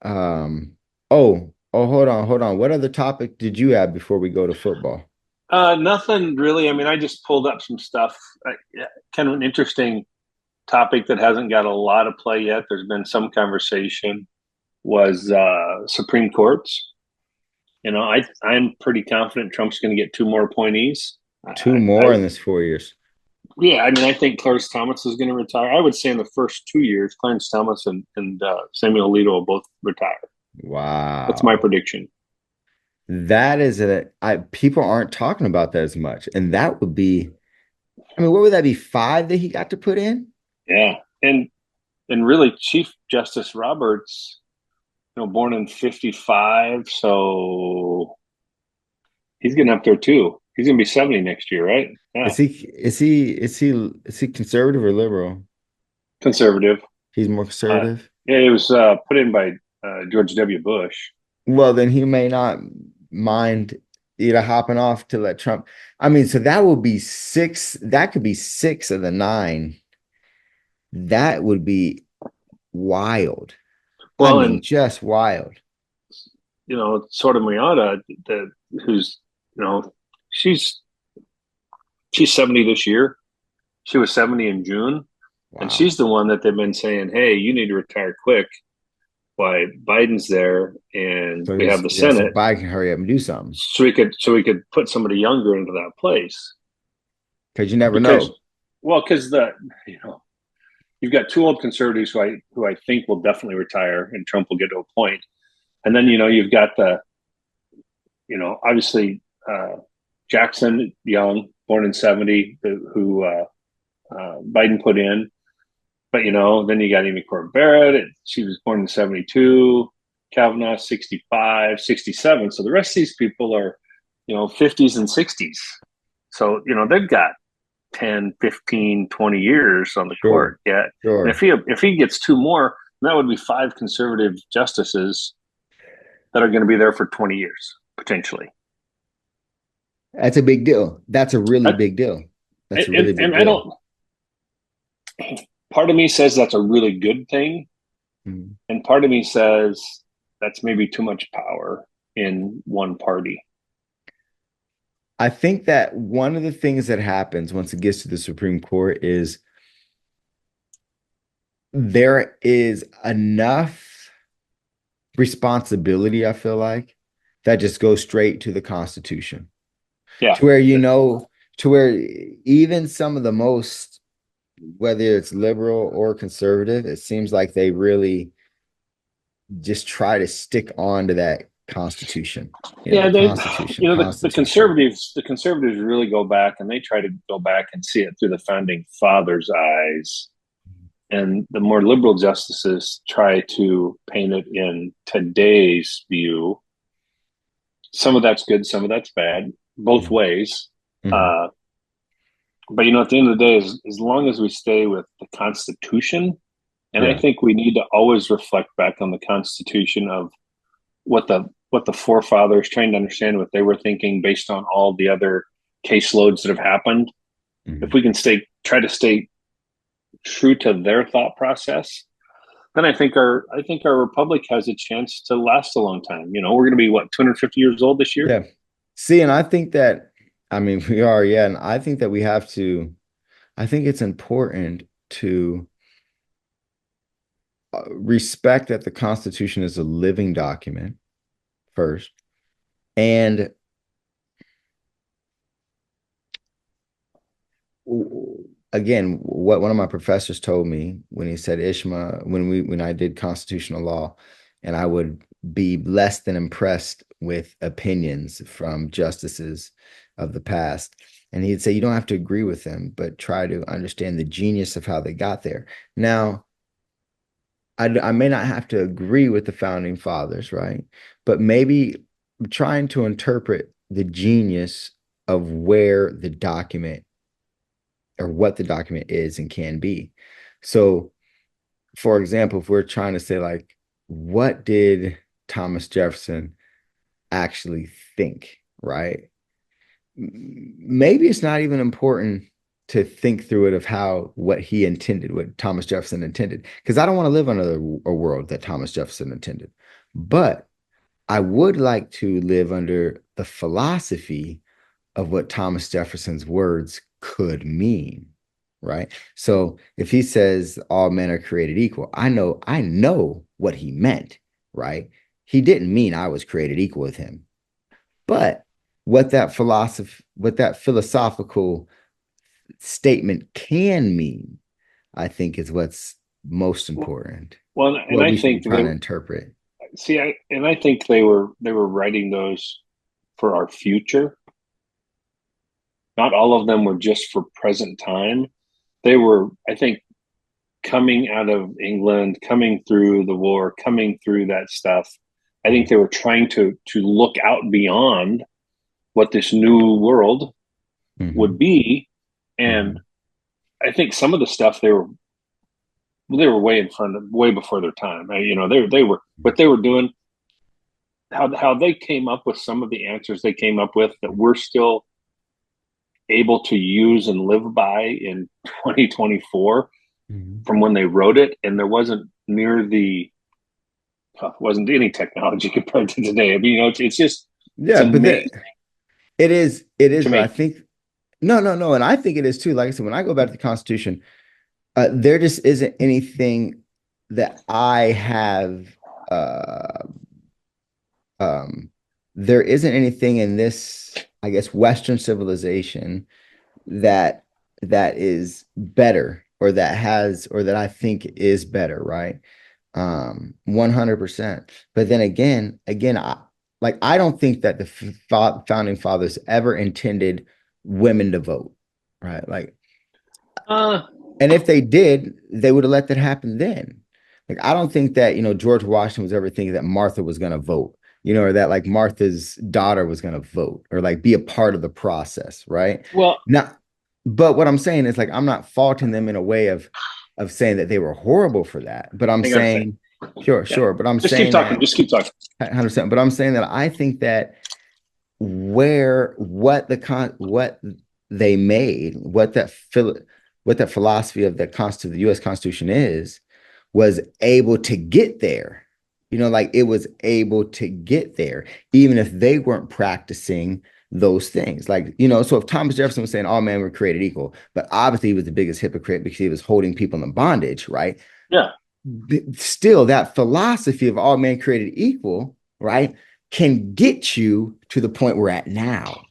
um, hold on. What other topic did you have before we go to football? Nothing really. I mean, I just pulled up some stuff. Yeah, kind of an interesting topic that hasn't got a lot of play yet. There's been some conversation. Was Supreme Courts. I'm pretty confident Trump's going to get two more appointees. Two I more in this 4 years. Yeah, I mean, I think Clarence Thomas is going to retire. I would say in the first 2 years, Clarence Thomas and Samuel Alito will both retire. That's my Wow. prediction. That is people aren't talking about that as much. And that would be, I mean, what would that be? Five that he got to put in? Yeah, and really, Chief Justice Roberts, born in '55, so he's getting up there too. He's going to be 70 next year, right? Yeah, Is he conservative or liberal? conservative. He's more Uh, conservative. yeah, it was put in by George W. Bush. Well, then he may not mind hopping off to let Trump. I mean, so that will be six. That could be six of the nine. That would be wild. I Well, mean, and just wild. Sotomayor, who's you know, she's 70 this year. She was 70 in June, and Wow. she's the one that they've been saying, "Hey, you need to retire quick." why Biden's there, and So we have the so Senate, Biden can hurry up and do something so we could put somebody younger into that place. because you never Because, know. well, because you know you've got two old conservatives who I think will definitely retire, and Trump will get to a point, and then you've got obviously Jackson Young, born in '70, who Biden put in. But then you got Amy Corbett Barrett. She was born in '72. Kavanaugh 65, 67. So the rest of these people are, 50s and 60s. So they've got 10, 15, 20 years on the Sure, court yet. And sure. if he gets two more, that would be five conservative justices that are going to be there for 20 years potentially. That's a big deal. That's a really That, big deal. That's a really and big I deal. don't. Part of me says that's a really good thing, Mhm. and part of me says that's maybe too much power in one party. I think that one of the things that happens once it gets to the Supreme Court is there is enough responsibility, I feel like, that just goes straight to the Constitution. Yeah. To where, to where even some of the most, whether it's liberal or conservative, it seems like they really just try to stick on to that Constitution. Yeah, Constitution, the Constitution. conservatives really go back and they try to go back and see it through the founding fathers' eyes, and the more liberal justices try to paint it in today's view. Some of that's good, some of that's bad, both Mhm. ways. Mhm. Uh, but at the end of the day, as long as we stay with the Constitution, and I Yeah. think we need to always reflect back on the Constitution of what the forefathers, trying to understand what they were thinking based on all the other caseloads that have happened. If Mhm. we can try to stay true to their thought process, then I think our republic has a chance to last a long time. We're going to be what, 250 years old this year. Yeah. See, and I think that, I mean, we are, yeah. And I think that we have to, I think it's important to respect that the Constitution is a living document first. And again, what one of my professors told me when he said, Ishma, when I did constitutional law, and I would be less than impressed with opinions from justices of the past. And he'd say, you don't have to agree with them, but try to understand the genius of how they got there. Now, I may not have to agree with the founding fathers, right? But maybe trying to interpret the genius of where the document or what the document is and can be. So, for example, if we're trying to say, like, what did Thomas Jefferson actually think, right? Maybe it's not even important to think through it of what he intended, what Thomas Jefferson intended, because I don't want to live under a world that Thomas Jefferson intended. But I would like to live under the philosophy of what Thomas Jefferson's words could mean, right? So if he says all men are created equal, I know what he meant, right? He didn't mean I was created equal with him. But what that philosophical statement can mean, I think is what's most important. Well, and What I we should be think trying to interpret. I think they were writing those for our future. Not all of them were just for present time. They were, I think, coming out of England, coming through the war, coming through that stuff. I think they were trying to look out beyond what this new world would Mhm. be, and Mhm. I think some of the stuff they were way in front of, way before their time. They were what they were doing. How they came up with some of the answers they came up with that we're still able to use and live by in 2024 Mhm. from when they wrote it, and there wasn't any technology compared to today. I mean, it's just it's Yeah, but amazing it is, to but I me. think no, and I think it is too. Like I said, when I go back to the Constitution, there just isn't anything that I have uh, there isn't anything in this, I guess, Western civilization that is better or that I think is better, right? 100%. But then again, I don't think that the founding fathers ever intended women to vote, right? Like, Uh, and if they did, they would have let that happen then. Like, I don't think that, George Washington was ever thinking that Martha was going to vote, or that like Martha's daughter was going to vote or like be a part of the process, right? well, Now, but what I'm saying is like, I'm not faulting them in a way of saying that they were horrible for that, but I'm hang on a second. saying, sure, Yeah. sure, but I'm Just keep saying talking. that Just keep talking. 100%, but I'm saying that I think that what they made, what that philosophy of the U.S. Constitution was able to get there. Like it was able to get there, even if they weren't practicing those things. Like, so if Thomas Jefferson was saying all men were created equal, but obviously he was the biggest hypocrite because he was holding people in bondage, right? Yeah. Still, that philosophy of all men created equal, right, can get you to the point we're at now.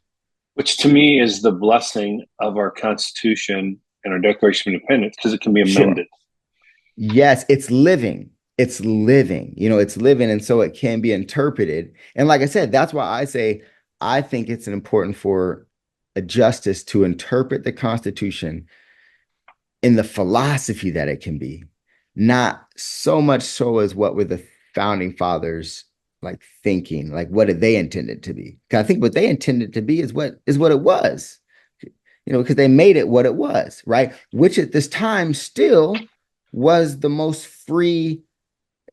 Which to me is the blessing of our Constitution and our Declaration of Independence because it can be amended. Sure. Yes, it's living. It's living. It's living. And so it can be interpreted. And like I said, that's why I say I think it's important for a justice to interpret the Constitution in the philosophy that it can be, not so much so as what were the founding fathers like thinking, like what did they intend it to be? Because I think what they intended to be is what it was, because they made it what it was, right? Which at this time still was the most free,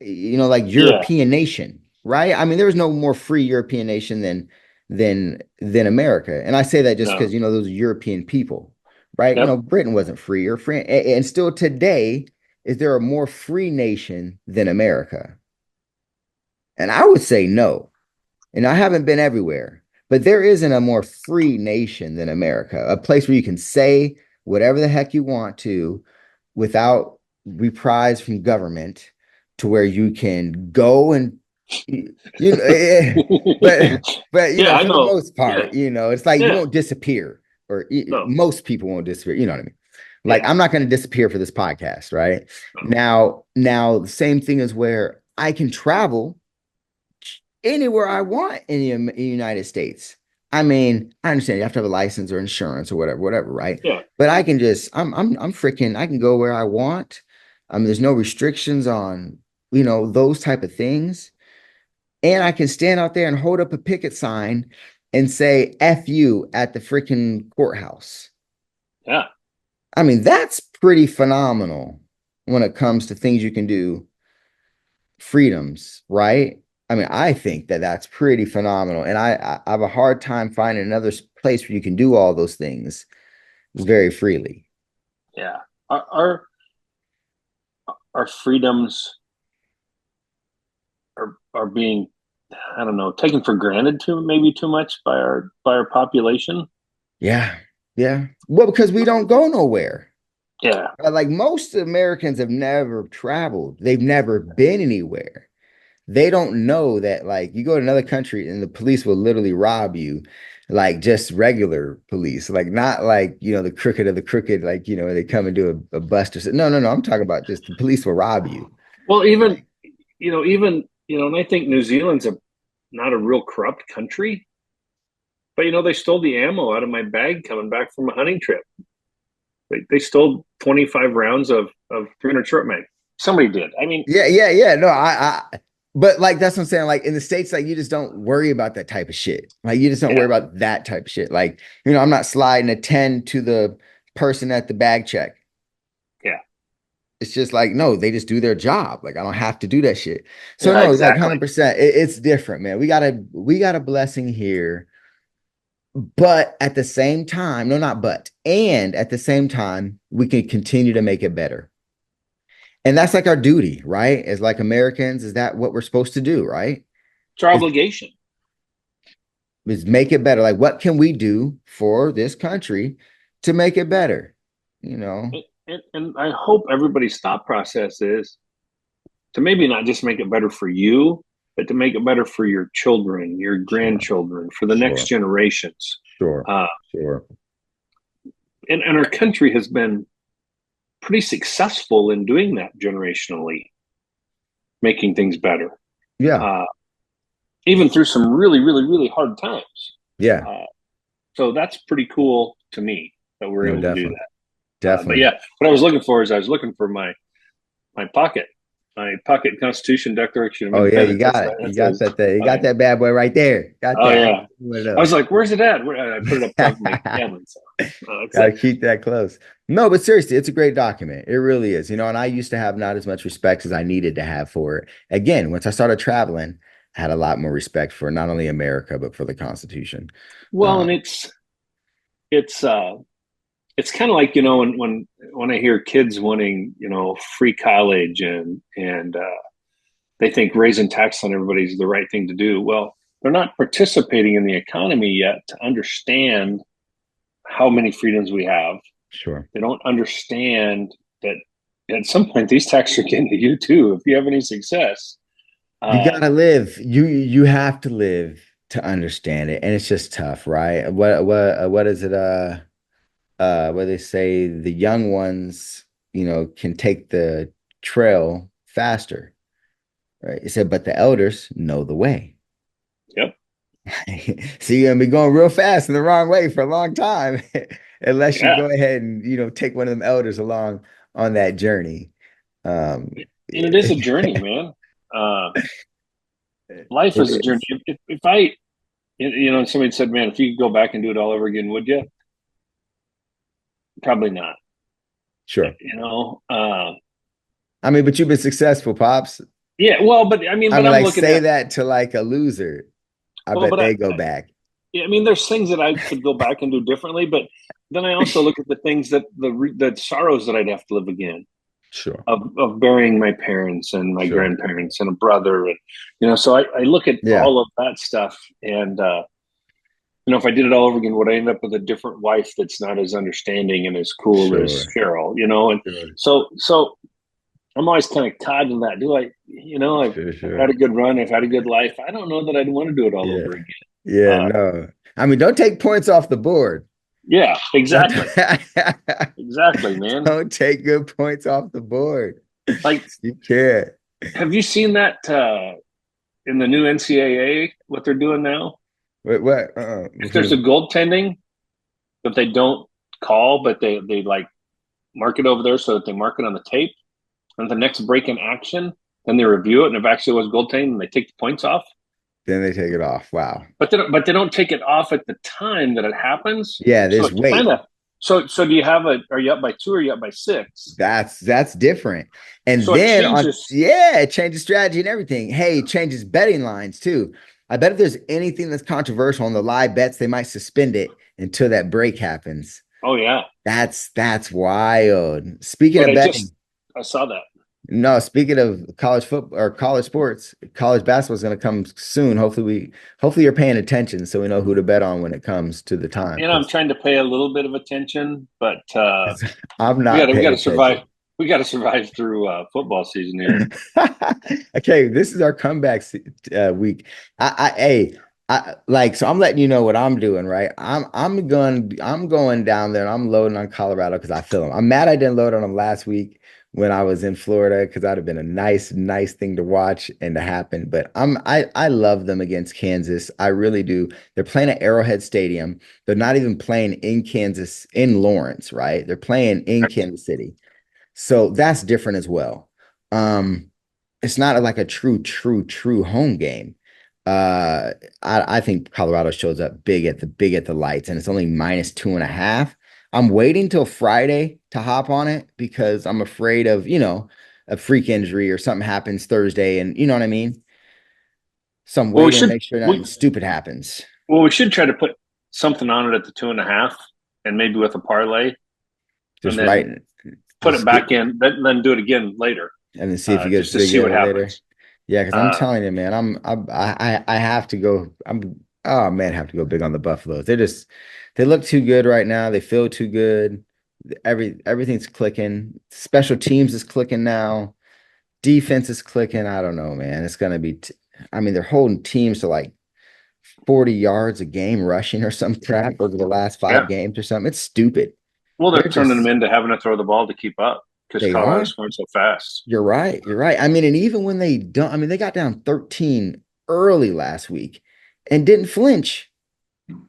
like European nation, right? I mean, there was no more free European nation than America. And I say that just because, those are European people, right? Yep. Britain wasn't free or free. And still today, is there a more free nation than America? And I would say no. And I haven't been everywhere, but there isn't a more free nation than America, a place where you can say whatever the heck you want to without reprise from government, to where you can go and but yeah, I for the know. most part, it's like you won't disappear, or No. most people won't disappear. You know what I mean? Like, Yeah. I'm not going to disappear for this podcast, right? Now, the same thing is where I can travel anywhere I want in the United States. I mean, I understand you have to have a license or insurance or whatever, right? Yeah. But I can just, I'm freaking, I can go where I want. There's no restrictions on, those type of things. And I can stand out there and hold up a picket sign and say F you at the freaking courthouse. Yeah. I mean, that's pretty phenomenal when it comes to things you can do, freedoms, right? I mean, I think that that's pretty phenomenal. And I have a hard time finding another place where you can do all those things very freely. Yeah. Our freedoms are being, I don't know, taken for granted maybe too much by our population. Yeah. Yeah. Well, because we don't go nowhere. Yeah. Like, most Americans have never traveled. They've never been anywhere. They don't know that, like, you go to another country and the police will literally rob you, like just regular police, like not like, the crooked of the crooked, like, they come and do a bust or something. No. I'm talking about just the police will rob you. Well, Like, and I think New Zealand's not a real corrupt country, but they stole the ammo out of my bag coming back from a hunting trip. They stole 25 rounds of 300 short mag. Somebody did. I mean, yeah. No, but like, that's what I'm saying. Like, in the States, like, you just don't worry about that type of shit. Like, you just don't worry about that type of shit. Like, I'm not sliding a 10 to the person at the bag check. Yeah. It's just like, no, they just do their job. Like, I don't have to do that shit. So yeah, no, exactly. like 100%, it's different, man. We got a blessing here, but at the same time, no, not but, and at the same time, we can continue to make it better. And that's like our duty, right? As like Americans, is that what we're supposed to do, right? It's our obligation. Is make it better. Like, what can we do for this country to make it better? And I hope everybody's thought process is, to maybe not just make it better for you, but to make it better for your children, your Sure. grandchildren, for the next Sure. generations. Sure. Uh, Sure. and our country has been pretty successful in doing that generationally, making things better, Yeah. uh, even through some really, really, really hard times. Yeah. So that's pretty cool to me that we're No, able to do definitely. that. But Definitely. yeah, what I was looking for is I was looking for my pocket Constitution Declaration of Oh yeah, you Independence. got it. You That got says, that there. You got okay. that bad boy right there. Got Oh that. I yeah. got one of I was those. like, "Where's it at?" I put it up top of my family. So Gotta keep that close. No, but seriously, it's a great document. It really is. And I used to have not as much respect as I needed to have for it. Again, once I started traveling, I had a lot more respect for not only America, but for the Constitution. well, and Um, it's it's kind of like when I hear kids wanting free college and they think raising tax on everybody is the right thing to do. Well, they're not participating in the economy yet to understand how many freedoms we have. sure. They don't understand that at some point these taxes are getting to you too if you have any success. You Uh, gotta live. You have to live to understand it. And it's just tough, right? What is it? Where they say the young ones, can take the trail faster, right? It said, but the elders know the way. yep. So you're gonna be going real fast in the wrong way for a long time, unless you Yeah. go ahead and take one of them elders along on that journey. Um, And it is a it journey, man. Uh, life is a journey. is. If I, somebody said, man, if you could go back and do it all over again, would you? Probably not. Sure. You know, I mean, but you've been successful, Pops. yeah. Well, but I mean, I but mean, I'm like, looking say at that to like a loser. I well, bet but they go back. yeah, I mean, there's things that I could go back and do differently, but then I also look at the things that the sorrows that I'd have to live again Sure. of burying my parents and my Sure. grandparents and a brother, and so I look at Yeah. all of that stuff, and if I did it all over again, would I end up with a different wife that's not as understanding and as cool as Sure. Cheryl? And Sure. so I'm always kind of coddling that. Do I, Sure. I've had Sure. a good run. I've had a good life. I don't know that I'd want to do it all Yeah. over again. Yeah. Uh, No. I mean, don't take points off the board. yeah, Don't, exactly. Exactly, man. don't take good points off the board. Like, You can't. have you seen that in the new NCAA, what they're doing now? Wait, what? If there's a goaltending that they don't call, but they like mark it over there so that they mark it on the tape, and the next break in action, then they review it, and if actually was goaltending, they take the points off. Then they take it off. Wow. But they don't take it off at the time that it happens. Yeah, So there's it's kind weight. of so do you have are you up by 2 or are you up by 6? That's different. And So it then changes. it changes strategy and everything. Hey, it changes betting lines too. I bet if there's anything that's controversial on the live bets, they might suspend it until that break happens. Oh yeah. That's wild. Speaking But of betting, I saw that. no, speaking of college football or college sports, college basketball is going to come soon. Hopefully you're paying attention so we know who to bet on when it comes to the time. I'm trying to pay a little bit of attention, but 'Cause I'm we not got paying to survive. attention. We got to survive through football season here. Okay, this is our comeback week. Hey, so I'm letting you know what I'm doing, right? I'm going down there and I'm loading on Colorado because I feel them. I'm mad I didn't load on them last week when I was in Florida because that'd have been a nice thing to watch and to happen. But I love them against Kansas. I really do. They're playing at Arrowhead Stadium. They're not even playing in Kansas, in Lawrence, right? They're playing in Kansas City. So that's different as well. It's not like a true home game. I think Colorado shows up big at the lights, and it's only -2.5. I'm waiting till Friday to hop on it because I'm afraid of, a freak injury or something happens Thursday, and you know what I mean? So I'm Well, waiting to make sure nothing stupid happens. we should try to put something on it at the 2.5, and maybe with a parlay, and Just right, then put it just get back in, then do it again later, and then see if you get just to big see what later. happens. Yeah, because I'm Uh, telling you, man, I have to go. Oh man, have to go big on the Buffaloes. They look too good right now. They feel too good. Everything's clicking. Special teams is clicking now. Defense is clicking. I don't know, man. It's gonna be. I mean, they're holding teams to like 40 yards a game rushing or some crap over the last five Yeah. games or something. It's stupid. Well, they're They're turning them just into having to throw the ball to keep up because they are. Colorado's going so fast. You're right. You're right. I mean, and even when they don't, I mean, they got down 13 early last week and didn't flinch.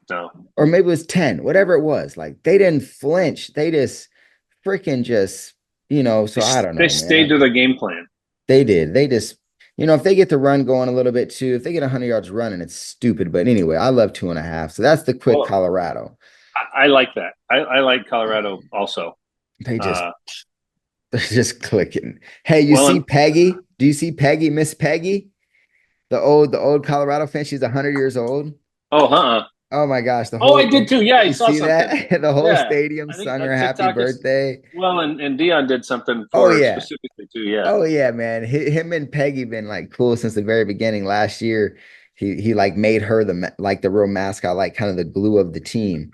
No. Or maybe it was 10, whatever it was. Like they didn't flinch. They just freaking just, so I don't They know, stayed man. to their game plan. They did. They just, if they get the run going a little bit too, if they get 100 yards running, it's stupid. But anyway, I love 2.5. So that's the quick Well, Colorado. I like that. I like Colorado also. They just, they're just clicking. Hey, you Well, see Peggy? Do you see Peggy, Miss Peggy? The old Colorado fan. She's 100 years old. oh, Oh my gosh, the I whole did too. Yeah, I you saw see something. that? The whole Yeah, stadium I think sung her happy TikTok is birthday. well, and Dion did something Oh for her yeah. specifically too. Yeah. Oh yeah, man. Him and Peggy been like cool since the very beginning. Last year, he like made her the real mascot, like kind of the glue of the team.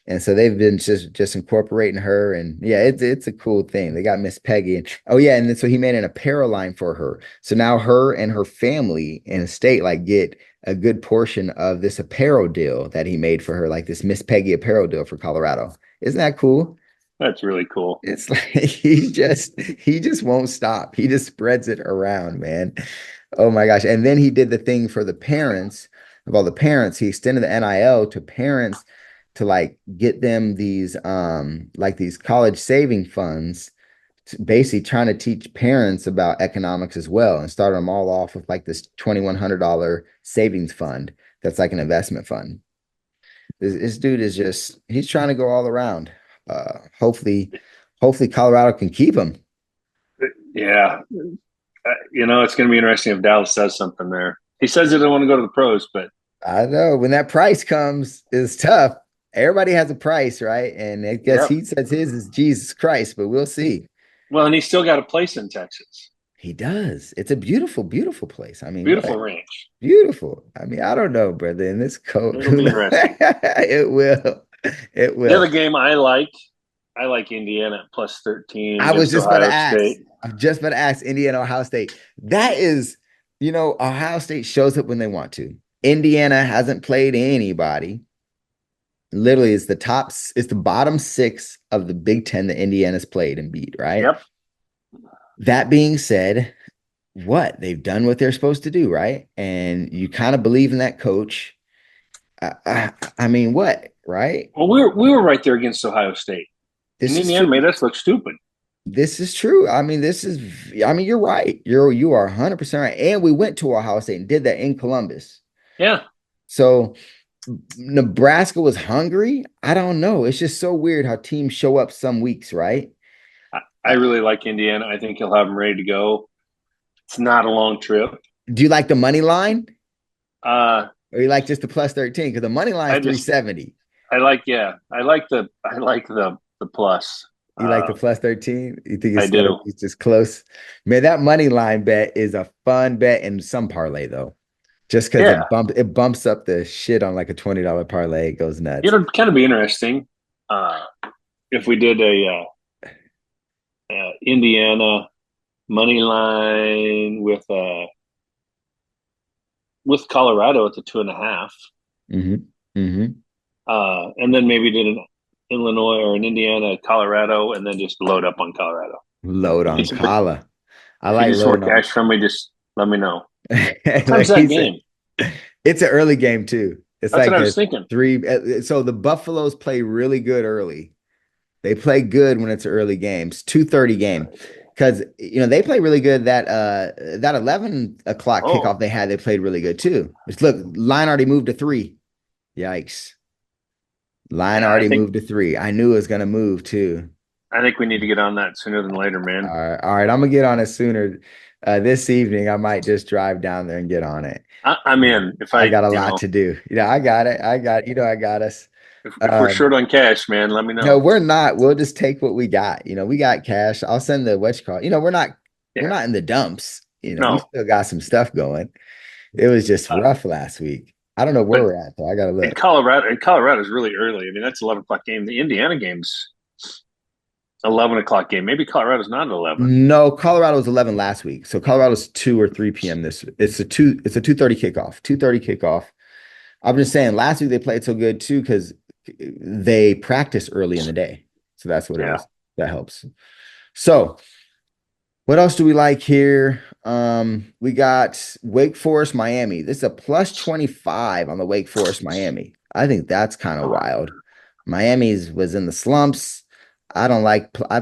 And so they've been just incorporating her, and yeah, it's a cool thing. They got Miss Peggy, and oh yeah, and then, so he made an apparel line for her. So now her and her family and estate like get a good portion of this apparel deal that he made for her, like this Miss Peggy apparel deal for Colorado. Isn't that cool? That's really cool. It's like he just won't stop. He just spreads it around, man. Oh my gosh. And then he did the thing for the parents of all the parents. He extended the NIL to parents to like get them these like these college saving funds, basically trying to teach parents about economics as well, and started them all off with like this $2,100 savings fund that's like an investment fund. This dude is just he's trying to go all around. Hopefully Colorado can keep him. Yeah. It's going to be interesting if Dallas says something there. He says he doesn't want to go to the pros, but I know when that price comes, it's tough. Everybody has a price, right? And I guess he says his is Jesus Christ, but we'll see. Well, and he's still got a place in Texas. He does. It's a beautiful, beautiful place. I mean, Beautiful ranch. Beautiful. I mean, I don't know, brother. In this cold, It'll be interesting. It will. It will. The other game I like Indiana at plus 13. I was just about to ask. State. I'm just about to ask Indiana, Ohio State. That is, Ohio State shows up when they want to. Indiana hasn't played anybody. Literally, it's the bottom six of the Big Ten that Indiana's played and beat, right? Yep. That being said, they've done what they're supposed to do, right? And you kind of believe in that coach. I mean, what, right? Well, we were right there against Ohio State. Indiana made us look stupid. This is true. I mean, you're right. You are 100% right. And we went to Ohio State and did that in Columbus. Yeah. So Nebraska was hungry. I don't know. It's just so weird how teams show up some weeks, right? I really like Indiana. I think he'll have them ready to go. It's not a long trip. Do you like the money line? Or you like just the plus 13? Because the money line is 370. I like the plus. You like the plus 13? You think it's just close? Man, that money line bet is a fun bet in some parlay though. Just because it bumps up the shit on like a $20 parlay. It goes nuts. It'll kind of be interesting if we did a Indiana money line with Colorado at the 2.5. Mm-hmm. Mm-hmm. And then maybe did an Illinois or an Indiana, Colorado, and then just load up on Colorado. Load on Colorado. I like loading more cash from me. Just let me know. What time's that game? It's an early game too. It's That's like what I was thinking. 3. So the Buffaloes play really good early. They play good when it's early games. 2:30 game. Because they play really good. That 11 o'clock kickoff they had, they played really good too. Look, line already moved to 3. Yikes. Line already moved to 3. I knew it was gonna move too. I think we need to get on that sooner than later, man. All right. I'm gonna get on it sooner. This evening, I might just drive down there and get on it. I'm in. If I got a lot to do. I got it. I got us. If we're short on cash, man, let me know. No, we're not. We'll just take what we got. We got cash. I'll send the call. We're not in the dumps. We still got some stuff going. It was just rough last week. I don't know where we're at though. I gotta look. Colorado is really early. I mean, that's 11 o'clock game. The Indiana games, 11 o'clock game. Maybe Colorado's not at 11. No, Colorado was 11 last week. So Colorado's 2 or 3 p.m. It's a 2:30 kickoff. 2:30 kickoff. I'm just saying last week they played so good too because they practice early in the day. So that's what it is. That helps. So what else do we like here? We got Wake Forest, Miami. This is a plus 25 on the Wake Forest, Miami. I think that's kind of wild. Miami's was in the slumps. I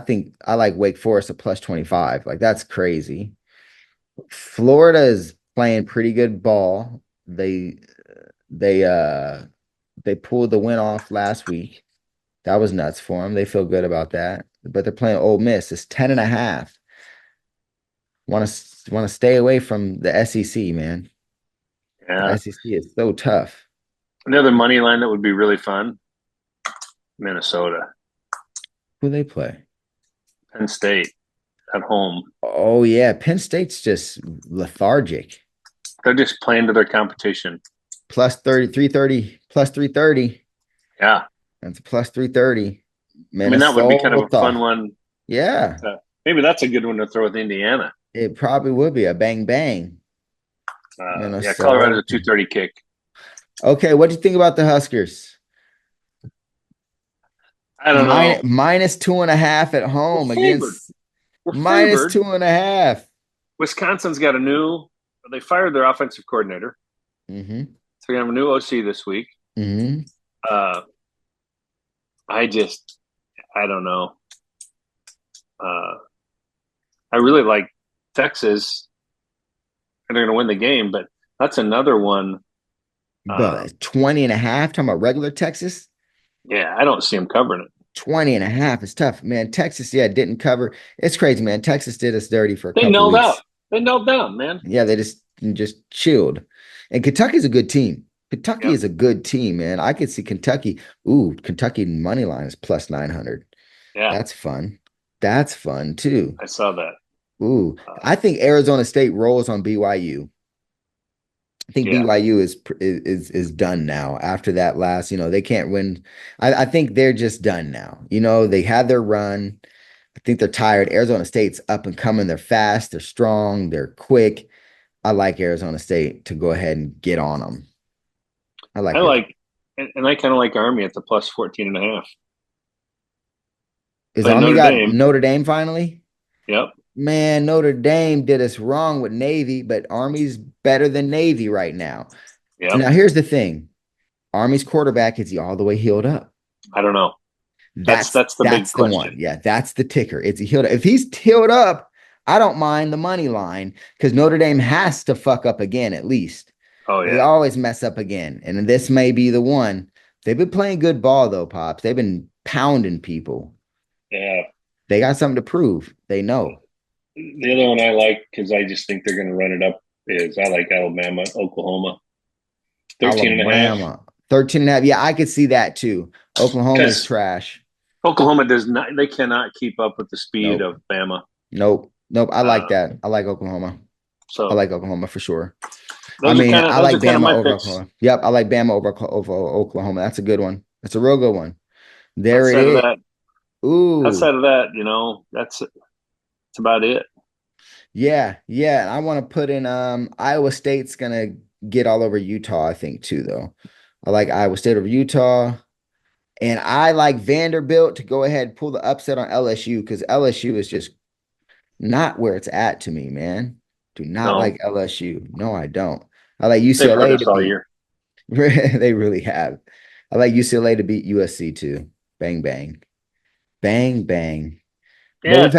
think I like Wake Forest at plus 25. Like that's crazy. Florida is playing pretty good ball. They they pulled the win off last week. That was nuts for them. They feel good about that. But they're playing Ole Miss. It's 10.5. Want to stay away from the SEC, man. Yeah. The SEC is so tough. Another money line that would be really fun. Minnesota. Who they play? Penn State at home. Oh yeah, Penn State's just lethargic. They're just playing to their competition. Plus 30, 330, plus 330. Yeah. That's a plus 330. I mean, that would be kind of a fun one. Yeah. Maybe that's a good one to throw with Indiana. It probably would be a bang bang. Yeah, Colorado's a 2:30 kick. Okay, what do you think about the Huskers? I don't know. Minus 2.5 at home against minus 2.5. Wisconsin's got they fired their offensive coordinator. Mm-hmm. So they're going to have a new OC this week. Mm-hmm. I don't know. I really like Texas, and they're going to win the game, but that's another one. But 20.5, talking about regular Texas? Yeah, I don't see them covering it. 20.5 is tough, man. Texas, didn't cover. It's crazy, man. Texas did us dirty for a couple knelt weeks. out. They knelt down, man. Yeah, they just chilled. And Kentucky's a good team. Kentucky is a good team, man. I could see Kentucky. Ooh, Kentucky money line is plus 900. Yeah, that's fun. That's fun too. I saw that. Ooh, I think Arizona State rolls on BYU. I think BYU is done now after that last, they can't win. I think they're just done now. They had their run. I think they're tired. Arizona State's up and coming. They're fast. They're strong. They're quick. I like Arizona State to go ahead and get on them. And I kind of like Army at the plus 14.5. Is Army got Notre Dame finally? Yep. Man, Notre Dame did us wrong with Navy, but Army's better than Navy right now. Yep. Now, here's the thing. Army's quarterback, is he all the way healed up? I don't know. That's the big question. One. Yeah, that's the ticker. Is he healed up? If he's healed up, I don't mind the money line because Notre Dame has to fuck up again at least. Oh, yeah. They always mess up again. And this may be the one. They've been playing good ball, though, Pops. They've been pounding people. Yeah. They got something to prove. They know. The other one I like, because I just think they're going to run it up, is I like Alabama, Oklahoma. 13.5. 13.5. Yeah, I could see that too. Oklahoma is trash. Oklahoma they cannot keep up with the speed of Bama. Nope. I like that. I like Oklahoma. So I like Oklahoma for sure. I like Bama over Oklahoma. Yep, I like Bama over Oklahoma. That's a good one. That's a real good one. There it is. Ooh. Outside of that, that's about it. Yeah. I want to put in Iowa State's gonna get all over Utah, I think, too, though. I like Iowa State over Utah. And I like Vanderbilt to go ahead and pull the upset on LSU because LSU is just not where it's at to me, man. Do not like LSU. No, I don't. I like UCLA to beat. They really have. I like UCLA to beat USC too. Bang, bang. Bang, bang. Yeah,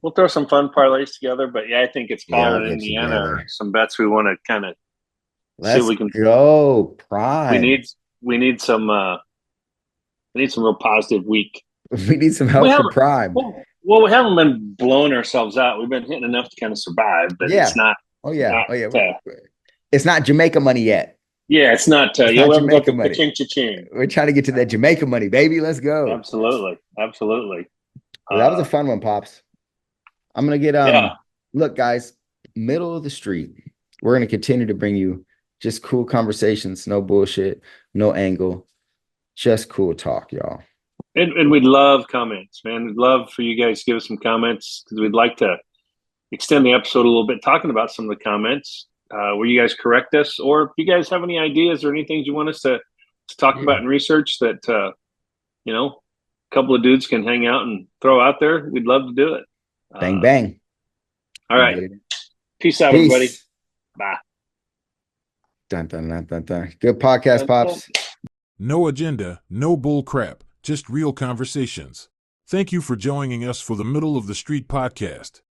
we'll throw some fun parlays together. But I think it's Colorado and Indiana are some bets we want to kind of see if we can go prime. We need some real positive week. We need some help for prime. Well, we haven't been blowing ourselves out. We've been hitting enough to kind of survive, but it's not. It's not Jamaica money yet. Yeah, it's not. Jamaica money. Cha-ching. We're trying to get to that Jamaica money, baby. Let's go. Absolutely. Well, that was a fun one, Pops. I'm gonna get Look, guys, middle of the street. We're gonna continue to bring you just cool conversations, no bullshit, no angle, just cool talk, y'all. And we'd love comments, man. We'd love for you guys to give us some comments because we'd like to extend the episode a little bit talking about some of the comments where you guys correct us, or if you guys have any ideas or any things you want us to talk about and research that a couple of dudes can hang out and throw out there, we'd love to do it. Bang bang. All right. Peace out, everybody. Bye. Dun, dun, dun, dun, dun. Good podcast, Pops. No agenda, no bull crap, just real conversations. Thank you for joining us for the Middle of the Street podcast.